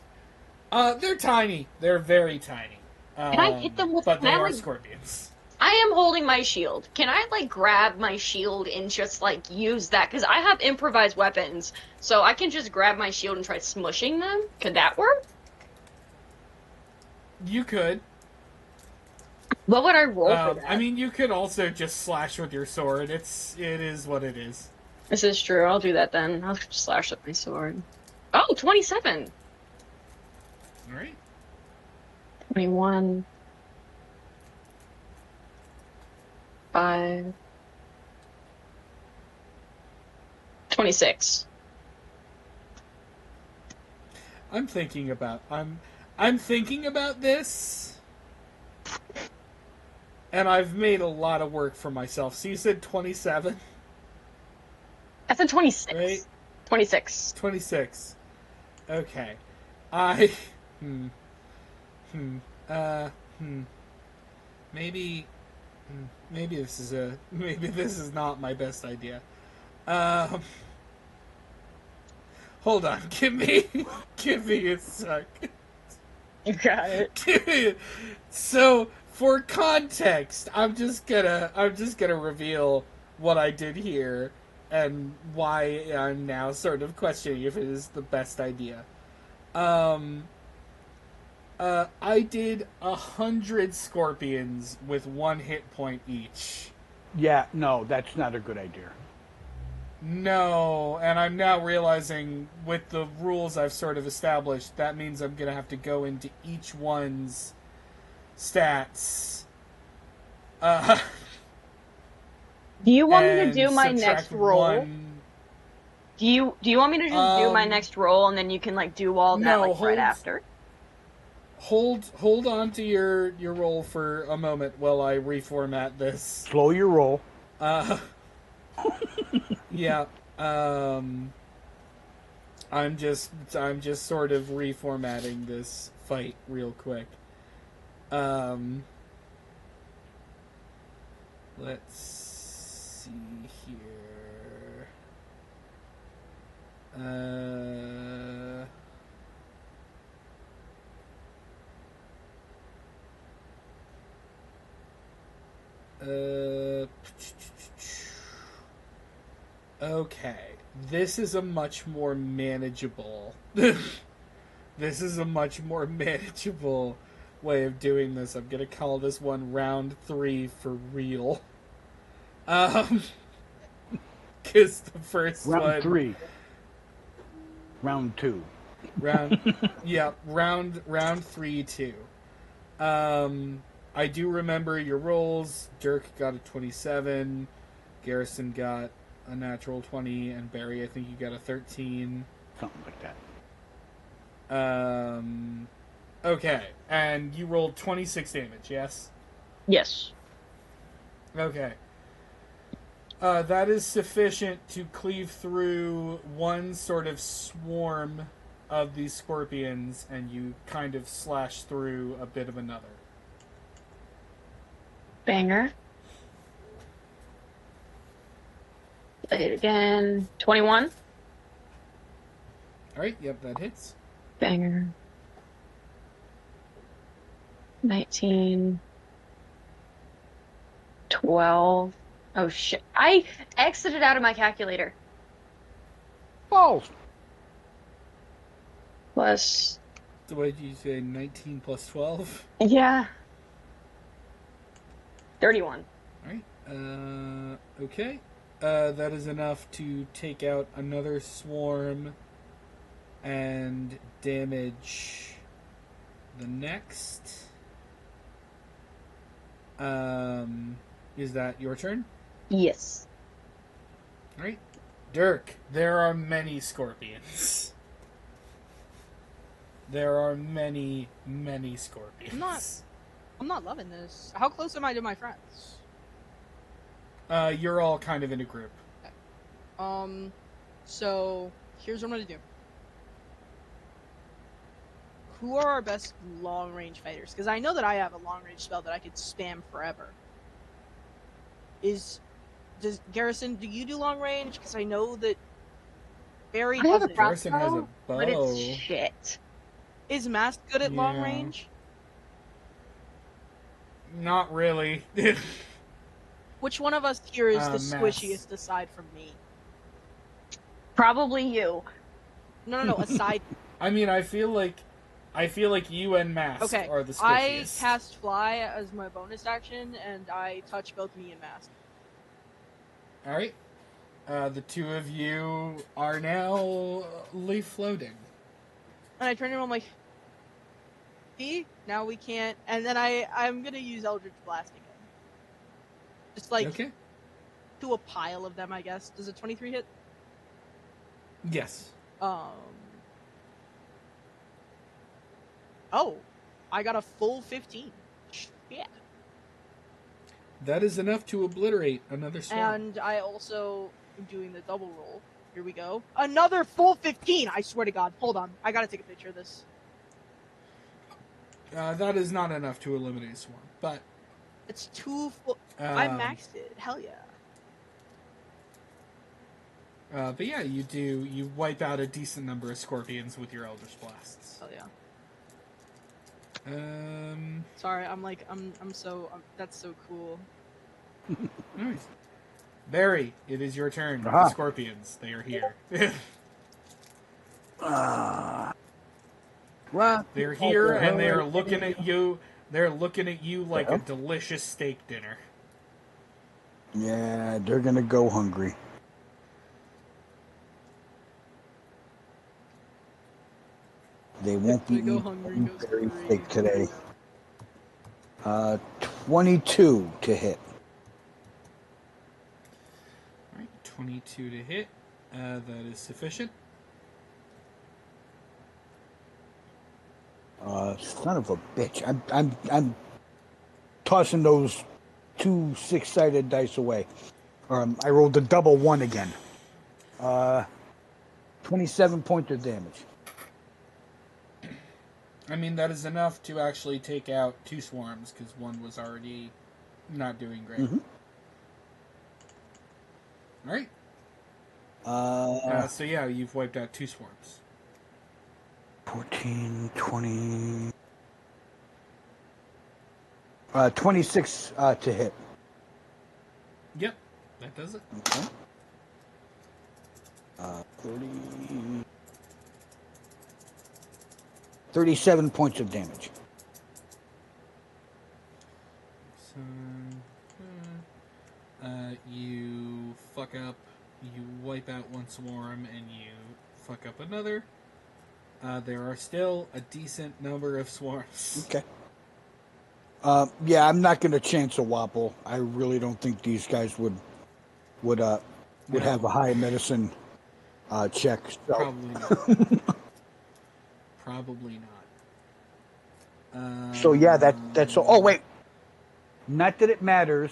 Speaker 1: They're tiny. They're very tiny.
Speaker 5: Can I hit them with?
Speaker 1: But they
Speaker 5: can I,
Speaker 1: are
Speaker 5: like,
Speaker 1: Scorpions.
Speaker 5: I am holding my shield. Can I like grab my shield and just like use that? Because I have improvised weapons, so I can just grab my shield and try smushing them. Could that work?
Speaker 1: You could.
Speaker 5: What would I roll for that?
Speaker 1: I mean, you could also just slash with your sword. It is what it is.
Speaker 5: This is true. I'll do that then. I'll just slash with my sword. Oh, 27.
Speaker 1: All right.
Speaker 5: 21. 5. 26.
Speaker 1: I'm thinking about this, and I've made a lot of work for myself. So you said 27,
Speaker 5: That's a 26.
Speaker 1: right?
Speaker 5: 26.
Speaker 1: 26. Okay. I. Hmm. Hmm. Uh. Hmm. Maybe. Maybe this is a. Maybe this is not my best idea. Um. Hold on. Give me. Give me a sec.
Speaker 5: You got it.
Speaker 1: Give me. So for context, I'm just gonna reveal what I did here and why I'm now sort of questioning if it is the best idea. Um. I did 100 scorpions with 1 hit point each.
Speaker 2: Yeah, no, that's not a good idea.
Speaker 1: No, and I'm now realizing with the rules I've sort of established, that means I'm gonna have to go into each one's stats.
Speaker 5: Do you want me to
Speaker 1: And
Speaker 5: do my
Speaker 1: subtract
Speaker 5: next roll?
Speaker 1: one.
Speaker 5: Do you want me to just do my next roll and then you can like do all that
Speaker 1: No,
Speaker 5: like right
Speaker 1: hold
Speaker 5: after?
Speaker 1: hold on to your roll for a moment while I reformat this.
Speaker 2: Slow your roll.
Speaker 1: Yeah. I'm just sort of reformatting this fight real quick. Let's see here. Okay. This is a much more manageable. This is a much more manageable way of doing this. I'm gonna call this one round 3 for real. Cause the first
Speaker 2: Round
Speaker 1: one.
Speaker 2: 3. Round 2.
Speaker 1: Round 3 too. I do remember your rolls. Dirk got a 27. Garrison got a natural 20, and Barry, I think you got a 13.
Speaker 2: Something like that.
Speaker 1: Okay, and you rolled 26 damage, yes?
Speaker 5: Yes.
Speaker 1: Okay. That is sufficient to cleave through one sort of swarm of these scorpions, and you kind of slash through a bit of another.
Speaker 5: Banger. Play it again. 21.
Speaker 1: Alright, yep, that hits.
Speaker 5: Banger. 19. 12. Oh shit. I exited out of my calculator.
Speaker 2: Balls.
Speaker 5: Plus.
Speaker 1: So what did you say, 19 plus 12?
Speaker 5: Yeah. 31.
Speaker 1: Alright, okay. That is enough to take out another swarm and damage the next. Is that your turn?
Speaker 5: Yes.
Speaker 1: Alright. Dirk, there are many scorpions. There are many, many scorpions.
Speaker 4: I'm not loving this. How close am I to my friends?
Speaker 1: You're all kind of in a group.
Speaker 4: So here's what I'm gonna do. Who are our best long-range fighters? Because I know that I have a long-range spell that I could spam forever. Does Garrison, do you do long-range? Because I know that Barry
Speaker 5: I have a
Speaker 4: doesn't.
Speaker 1: Garrison has a
Speaker 5: crossbow,
Speaker 1: bow.
Speaker 5: but it's shit.
Speaker 4: Is Mask good at
Speaker 1: Yeah.
Speaker 4: long-range?
Speaker 1: Not really.
Speaker 4: Which one of us here is the
Speaker 1: Mask.
Speaker 4: squishiest aside from me?
Speaker 5: Probably you.
Speaker 4: No, aside.
Speaker 1: I mean, I feel like you and Mask
Speaker 4: Okay,
Speaker 1: are the
Speaker 4: I
Speaker 1: squishiest.
Speaker 4: cast Fly as my bonus action, and I touch both me and Mask.
Speaker 1: Alright. The two of you are now leaf floating.
Speaker 4: And I turn around, I'm like, see? Now we can't. And then I'm gonna use Eldritch Blast again. Just like,
Speaker 1: Okay.
Speaker 4: to a pile of them, I guess. Does a 23 hit?
Speaker 1: Yes.
Speaker 4: Oh, I got a full 15. Yeah.
Speaker 1: That is enough to obliterate another swarm.
Speaker 4: And I also am doing the double roll. Here we go. Another full 15. I swear to God. Hold on. I gotta take a picture of this.
Speaker 1: That is not enough to eliminate a swarm, but
Speaker 4: It's 2 full. I maxed it. Hell yeah.
Speaker 1: but yeah, you wipe out a decent number of scorpions with your Eldritch Blasts.
Speaker 4: Hell yeah.
Speaker 1: Sorry,
Speaker 4: that's so cool.
Speaker 1: Nice. Barry, it is your turn.
Speaker 2: Uh-huh.
Speaker 1: The scorpions, they are here. They're here, and they are looking at you. They're looking at you like a delicious steak dinner.
Speaker 2: Yeah, they're gonna go hungry. They won't be eating very thick today. 22 to hit.
Speaker 1: All right, 22 to hit. That is sufficient.
Speaker 2: Son of a bitch! I'm tossing those 2 6-sided dice away. I rolled the double 1 again. 27 points of damage.
Speaker 1: I mean, that is enough to actually take out 2 swarms, because one was already not doing great.
Speaker 2: Mm-hmm.
Speaker 1: Alright. So yeah, you've wiped out 2 swarms.
Speaker 2: 14, 20... 26 to hit.
Speaker 1: Yep, that does it.
Speaker 2: Okay. 30... 37 points of damage.
Speaker 1: So, you fuck up, you wipe out 1 swarm, and you fuck up another. There are still a decent number of swarms.
Speaker 2: Okay. Yeah, I'm not going to chance a whopple. I really don't think these guys would have a high medicine check. So.
Speaker 1: Probably not. Probably not.
Speaker 2: So yeah, that's all. Oh wait, not that it matters,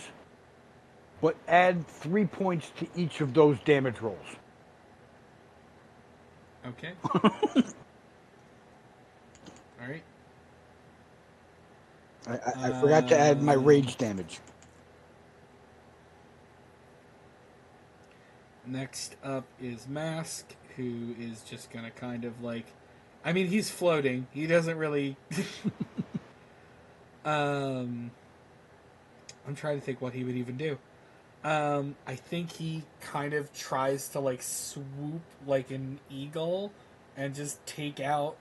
Speaker 2: but add 3 points to each of those damage rolls.
Speaker 1: Okay. All right.
Speaker 2: I forgot to add my rage damage.
Speaker 1: Next up is Mask, who is just gonna kind of like, I mean, he's floating. He doesn't really. I'm trying to think what he would even do. I think he kind of tries to like swoop like an eagle and just take out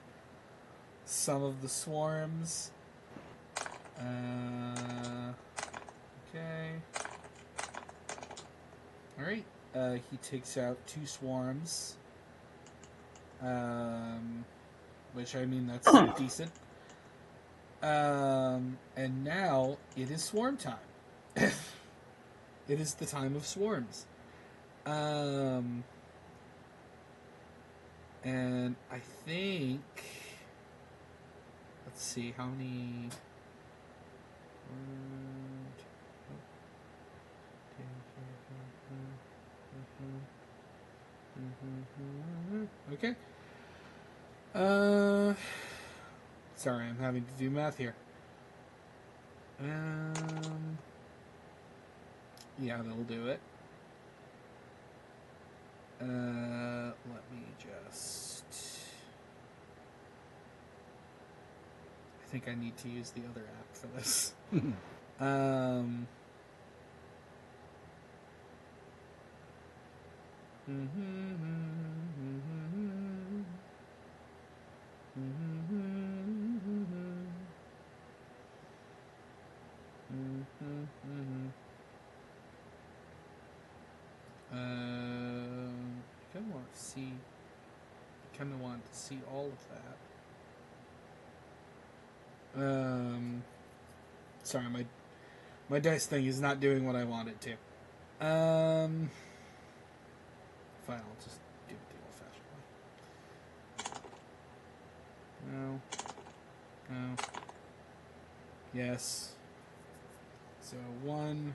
Speaker 1: some of the swarms. Okay. Alright. He takes out 2 swarms. Which, I mean, that's decent. And now it is swarm time. It is the time of swarms. And I think... Let's see, how many... Okay. Sorry, I'm having to do math here. Yeah, that'll do it. Let me just... I think I need to use the other app for this. I kind of want to see all of that. Sorry, my dice thing is not doing what I want it to. Fine, I'll just do it the old-fashioned way. No. No. Yes. So 1,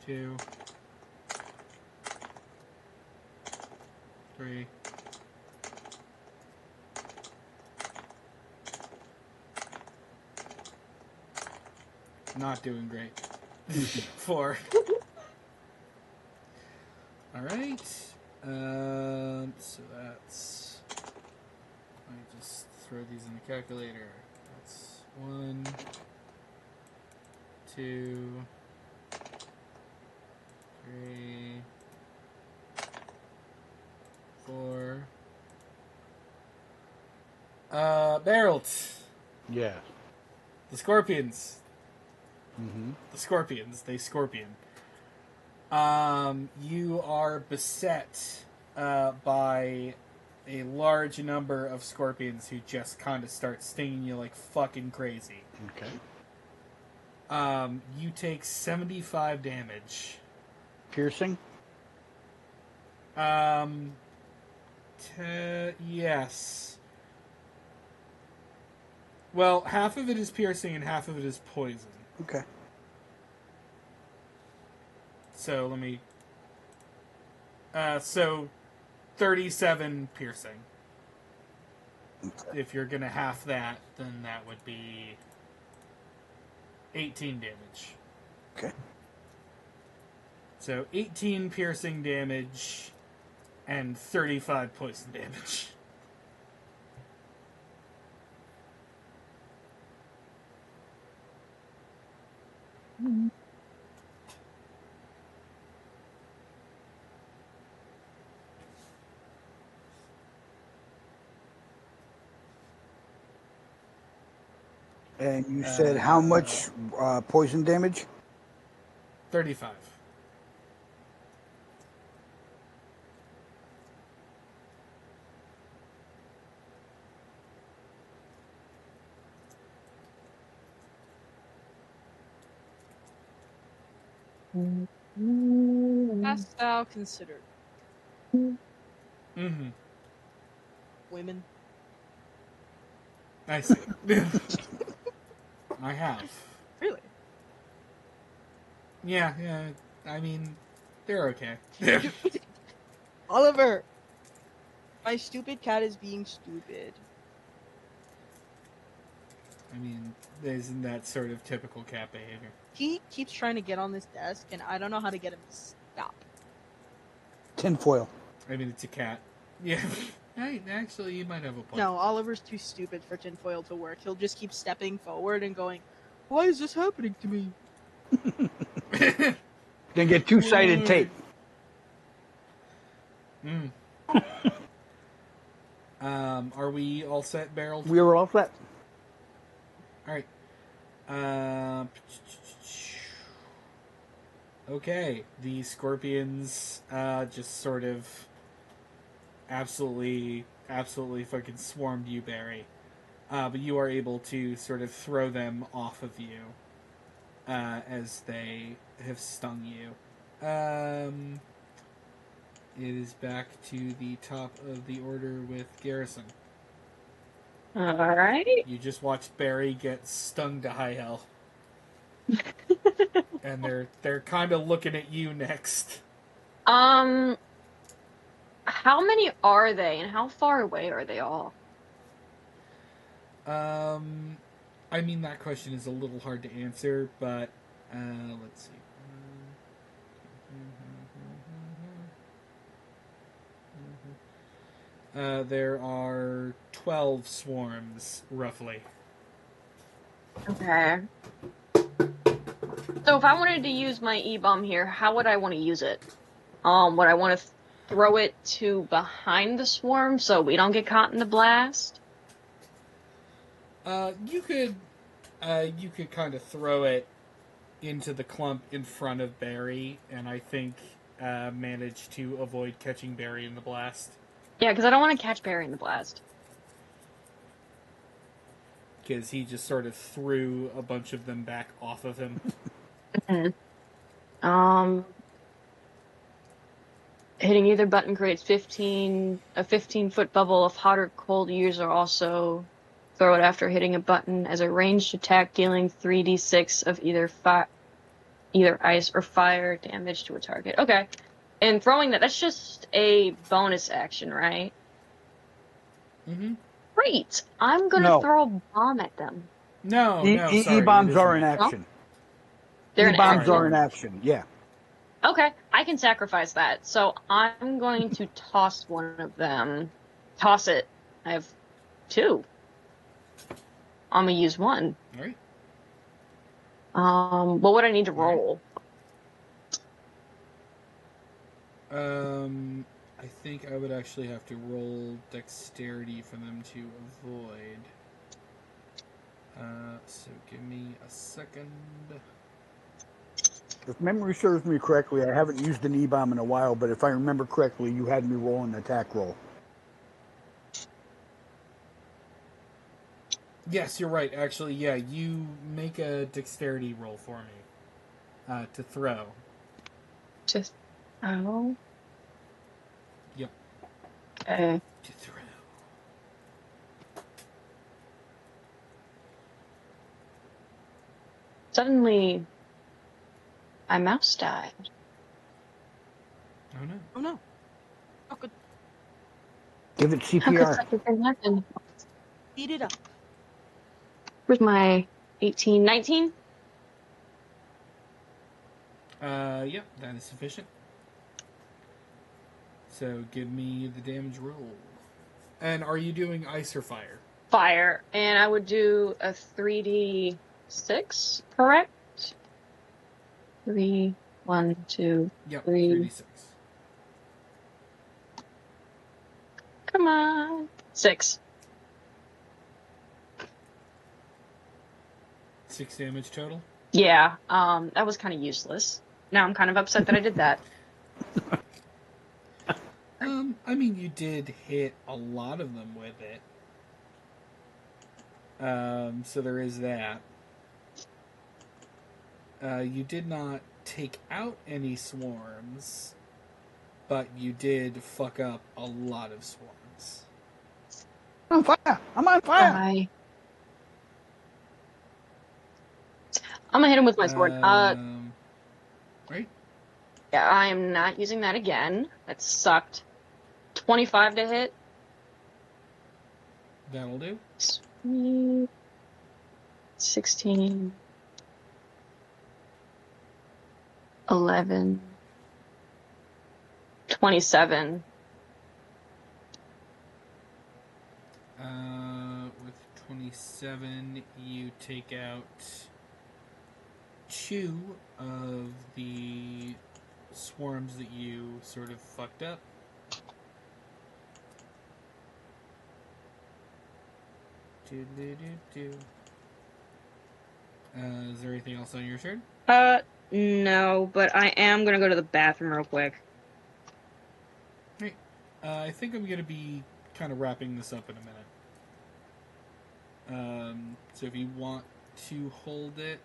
Speaker 1: 2, 3. Not doing great. 4. Alright. So that's... Let me just throw these in the calculator. That's 1, 2, 3, 4. Barrelt.
Speaker 2: Yeah.
Speaker 1: The scorpions.
Speaker 2: Mm-hmm.
Speaker 1: The scorpions. They scorpion. You are beset by a large number of scorpions who just kind of start stinging you like fucking crazy.
Speaker 2: Okay.
Speaker 1: You take 75 damage.
Speaker 2: Piercing?
Speaker 1: Yes. Well, half of it is piercing and half of it is poison.
Speaker 2: Okay.
Speaker 1: So let me... so 37 piercing. If you're gonna half that, then that would be 18 damage.
Speaker 2: Okay.
Speaker 1: So 18 piercing damage and 35 poison damage.
Speaker 2: And you said how much poison damage?
Speaker 1: 35.
Speaker 4: Hast thou considered
Speaker 1: Mm-hmm.
Speaker 4: women?
Speaker 1: I see. I have.
Speaker 4: Really?
Speaker 1: Yeah. I mean, they're okay.
Speaker 4: Oliver! My stupid cat is being stupid.
Speaker 1: I mean, isn't that sort of typical cat behavior?
Speaker 4: He keeps trying to get on this desk, and I don't know how to get him to stop.
Speaker 2: Tinfoil.
Speaker 1: I mean, it's a cat. Yeah. Hey, actually, you might have a point.
Speaker 4: No, Oliver's too stupid for tinfoil to work. He'll just keep stepping forward and going, "Why is this happening to me?"
Speaker 2: Then get two-sided tape.
Speaker 1: Are we all set, Barrel?
Speaker 2: We were all set.
Speaker 1: Alright. Okay. The scorpions just sort of absolutely fucking swarmed you, Barry. But you are able to sort of throw them off of you as they have stung you. It is back to the top of the order with Garrison.
Speaker 5: Alright.
Speaker 1: You just watched Barry get stung to high hell. And they're kind of looking at you next.
Speaker 5: How many are they, and how far away are they all?
Speaker 1: I mean, that question is a little hard to answer, but let's see. There are 12 swarms, roughly.
Speaker 5: Okay. So if I wanted to use my E-bomb here, how would I want to use it? Would I want to throw it to behind the swarm so we don't get caught in the blast?
Speaker 1: You could kind of throw it into the clump in front of Barry, and I think manage to avoid catching Barry in the blast.
Speaker 5: Yeah, because I don't want to catch Barry in the blast.
Speaker 1: Because he just sort of threw a bunch of them back off of him.
Speaker 5: Hitting either button creates a 15-foot bubble of hot or cold. User also throw it after hitting a button as a ranged attack, dealing 3d6 of either ice or fire damage to a target. Okay. And throwing that's just a bonus action, right?
Speaker 1: Mm-hmm.
Speaker 5: Great. I'm gonna
Speaker 2: No.
Speaker 5: throw a bomb at them.
Speaker 1: No, sorry.
Speaker 2: E-bombs
Speaker 1: it is
Speaker 2: are
Speaker 1: an
Speaker 2: in
Speaker 1: action.
Speaker 2: action.
Speaker 5: They're an
Speaker 2: E-bombs
Speaker 5: action.
Speaker 2: are in action, yeah.
Speaker 5: Okay, I can sacrifice that. So I'm going to toss one of them. Toss it. I have 2. I'm gonna use 1.
Speaker 1: All right.
Speaker 5: What would I need to
Speaker 1: All right.
Speaker 5: roll?
Speaker 1: I think I would actually have to roll dexterity for them to avoid. So give me a second.
Speaker 2: If memory serves me correctly, I haven't used an E-bomb in a while, but if I remember correctly, you had me roll an attack roll.
Speaker 1: Yes, you're right. Actually, yeah, you make a dexterity roll for me to throw.
Speaker 5: Just oh.
Speaker 1: Yep.
Speaker 5: Okay.
Speaker 1: To throw.
Speaker 5: Suddenly, my mouse died.
Speaker 1: Oh no.
Speaker 4: Oh no. Oh, good.
Speaker 2: Give it
Speaker 5: How could
Speaker 2: CPR.
Speaker 5: such a thing happen?
Speaker 4: Beat it up.
Speaker 5: Where's my 18, 19?
Speaker 1: Yep, that is sufficient. So give me the damage roll. And are you doing ice or fire?
Speaker 5: Fire. And I would do a 3d6, correct? 3, 1, 2,
Speaker 1: Yep,
Speaker 5: 3.
Speaker 1: 3d6.
Speaker 5: Come on. 6.
Speaker 1: 6 damage total.
Speaker 5: Yeah, that was kind of useless. Now I'm kind of upset that I did that.
Speaker 1: I mean, you did hit a lot of them with it. So there is that. You did not take out any swarms, but you did fuck up a lot of swarms.
Speaker 2: I'm on fire! I'm on fire!
Speaker 5: Why? I'm gonna hit him with my sword.
Speaker 1: Right?
Speaker 5: Yeah, I am not using that again. That sucked. 25 to hit.
Speaker 1: That'll do.
Speaker 5: Sweet. 16. 11. 27.
Speaker 1: With 27, you take out 2 of the swarms that you sort of fucked up. Is there anything else on your turn?
Speaker 5: No, but I am gonna go to the bathroom real quick.
Speaker 1: Right. I think I'm going to be kind of wrapping this up in a minute. So if you want to hold it,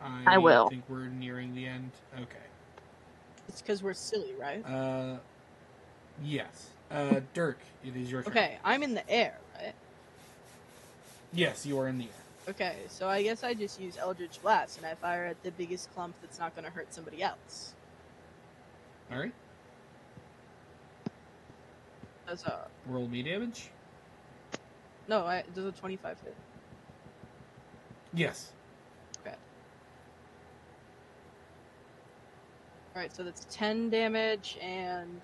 Speaker 5: I will.
Speaker 1: think we're nearing the end. Okay.
Speaker 4: It's because we're silly, right?
Speaker 1: Yes. Dirk, it is your turn.
Speaker 4: Okay, I'm in the air, right?
Speaker 1: Yes, you are in the air.
Speaker 4: Okay, so I guess I just use Eldritch Blast and I fire at the biggest clump that's not going to hurt somebody else.
Speaker 1: All right.
Speaker 4: Does a
Speaker 1: Roll me damage.
Speaker 4: no? Does a 25 hit?
Speaker 1: Yes.
Speaker 4: Okay. All right, so that's 10 damage and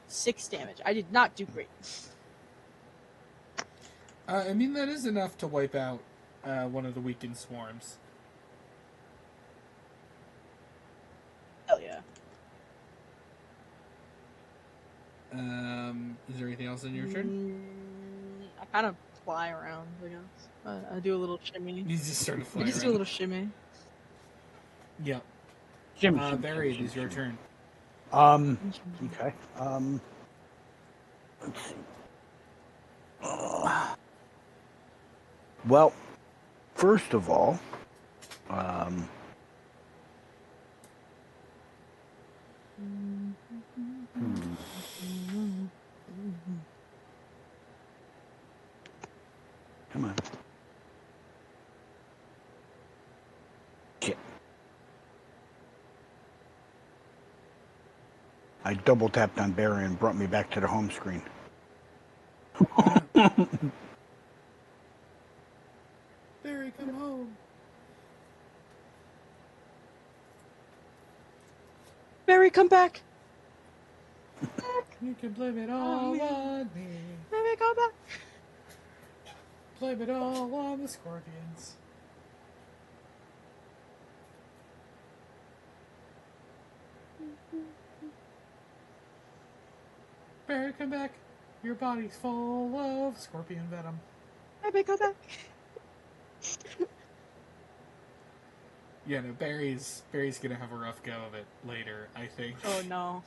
Speaker 4: 6 damage. I did not do great.
Speaker 1: I mean, that is enough to wipe out one of the weakened swarms.
Speaker 4: Hell yeah.
Speaker 1: Is there anything else on your turn?
Speaker 4: I kind of fly around, I guess. I do a little shimmy.
Speaker 1: You just start to fly
Speaker 4: I just do a
Speaker 1: around.
Speaker 4: little shimmy.
Speaker 1: Yeah.
Speaker 2: Jim,
Speaker 1: Barry, it is your turn.
Speaker 2: Okay. Let's see. Well, first of all, come on. Shit. I double tapped on Barry and brought me back to the home screen.
Speaker 1: Barry, come home.
Speaker 4: Barry, come back.
Speaker 1: You can blame it all on me.
Speaker 4: Barry, come back.
Speaker 1: Blame it all on the scorpions. Barry, come back. Your body's full of scorpion venom.
Speaker 4: Barry, come back.
Speaker 1: Yeah, no, Barry's gonna have a rough go of it later, I think.
Speaker 4: Oh no.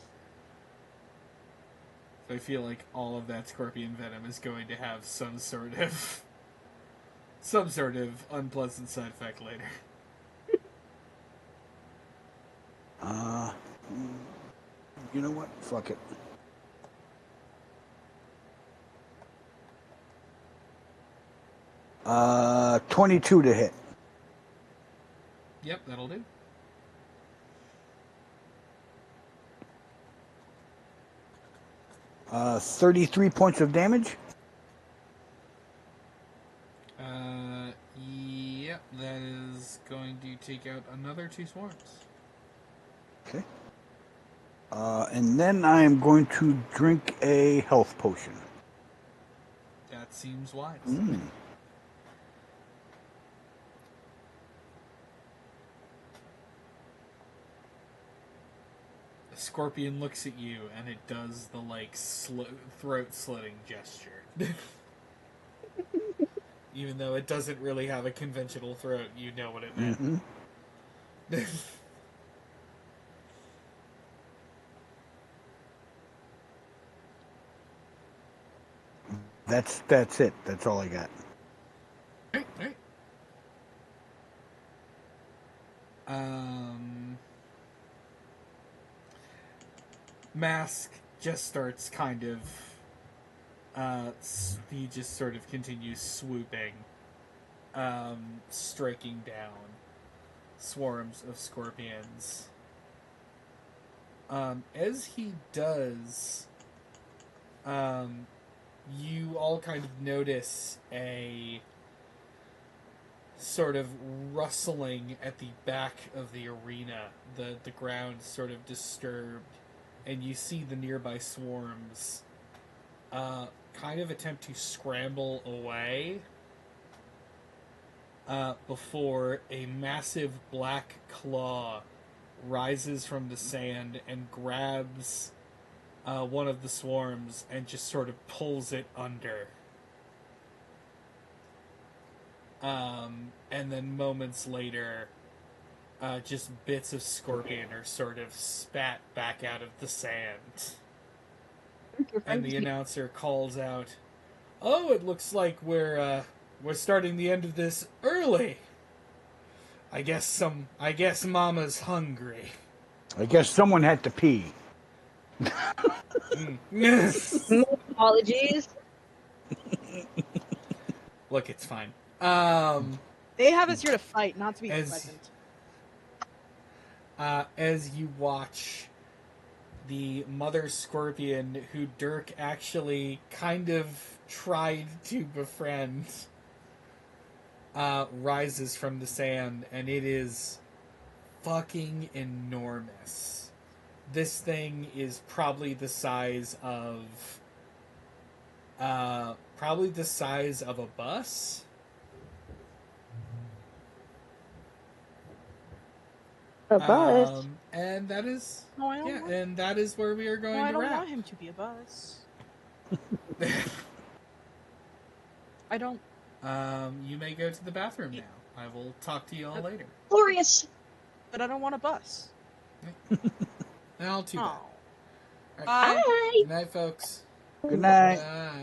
Speaker 1: So I feel like all of that scorpion venom is going to have some sort of unpleasant side effect later.
Speaker 2: You know what? Fuck it. Uh, 22 to hit.
Speaker 1: Yep, that'll do.
Speaker 2: Uh, 33 points of damage.
Speaker 1: Yep, that is going to take out another 2 swarms.
Speaker 2: Okay. And then I am going to drink a health potion.
Speaker 1: That seems wise. The scorpion looks at you, and it does the, like, throat-slitting gesture. Even though it doesn't really have a conventional throat, you know what it meant.
Speaker 2: Mm-hmm. That's it. That's all I got.
Speaker 1: Right. Mask just starts kind of he just sort of continues swooping, striking down swarms of scorpions. As he does, you all kind of notice a sort of rustling at the back of the arena. The ground sort of disturbed, and you see the nearby swarms kind of attempt to scramble away before a massive black claw rises from the sand and grabs one of the swarms and just sort of pulls it under. And then moments later, just bits of scorpion are sort of spat back out of the sand. And the announcer calls out, "Oh, it looks like we're starting the end of this early. I guess Mama's hungry."
Speaker 2: I guess someone had to pee.
Speaker 5: Apologies.
Speaker 1: Look, it's fine.
Speaker 4: They have us here to fight, not to be pleasant.
Speaker 1: As you watch the mother scorpion, who Dirk actually kind of tried to befriend, rises from the sand, and it is fucking enormous. This thing is probably the size of a bus.
Speaker 5: A bus.
Speaker 1: And that is
Speaker 4: No,
Speaker 1: and that is where we are going
Speaker 4: I
Speaker 1: to
Speaker 4: don't
Speaker 1: wrap.
Speaker 4: want him to be a bus. I don't.
Speaker 1: You may go to the bathroom now. I will talk to you all later.
Speaker 5: Glorious.
Speaker 4: But I don't want a bus.
Speaker 1: Now, too bad.
Speaker 4: Oh.
Speaker 1: All right.
Speaker 5: Bye.
Speaker 1: Good night, folks.
Speaker 2: Good night.
Speaker 1: Bye.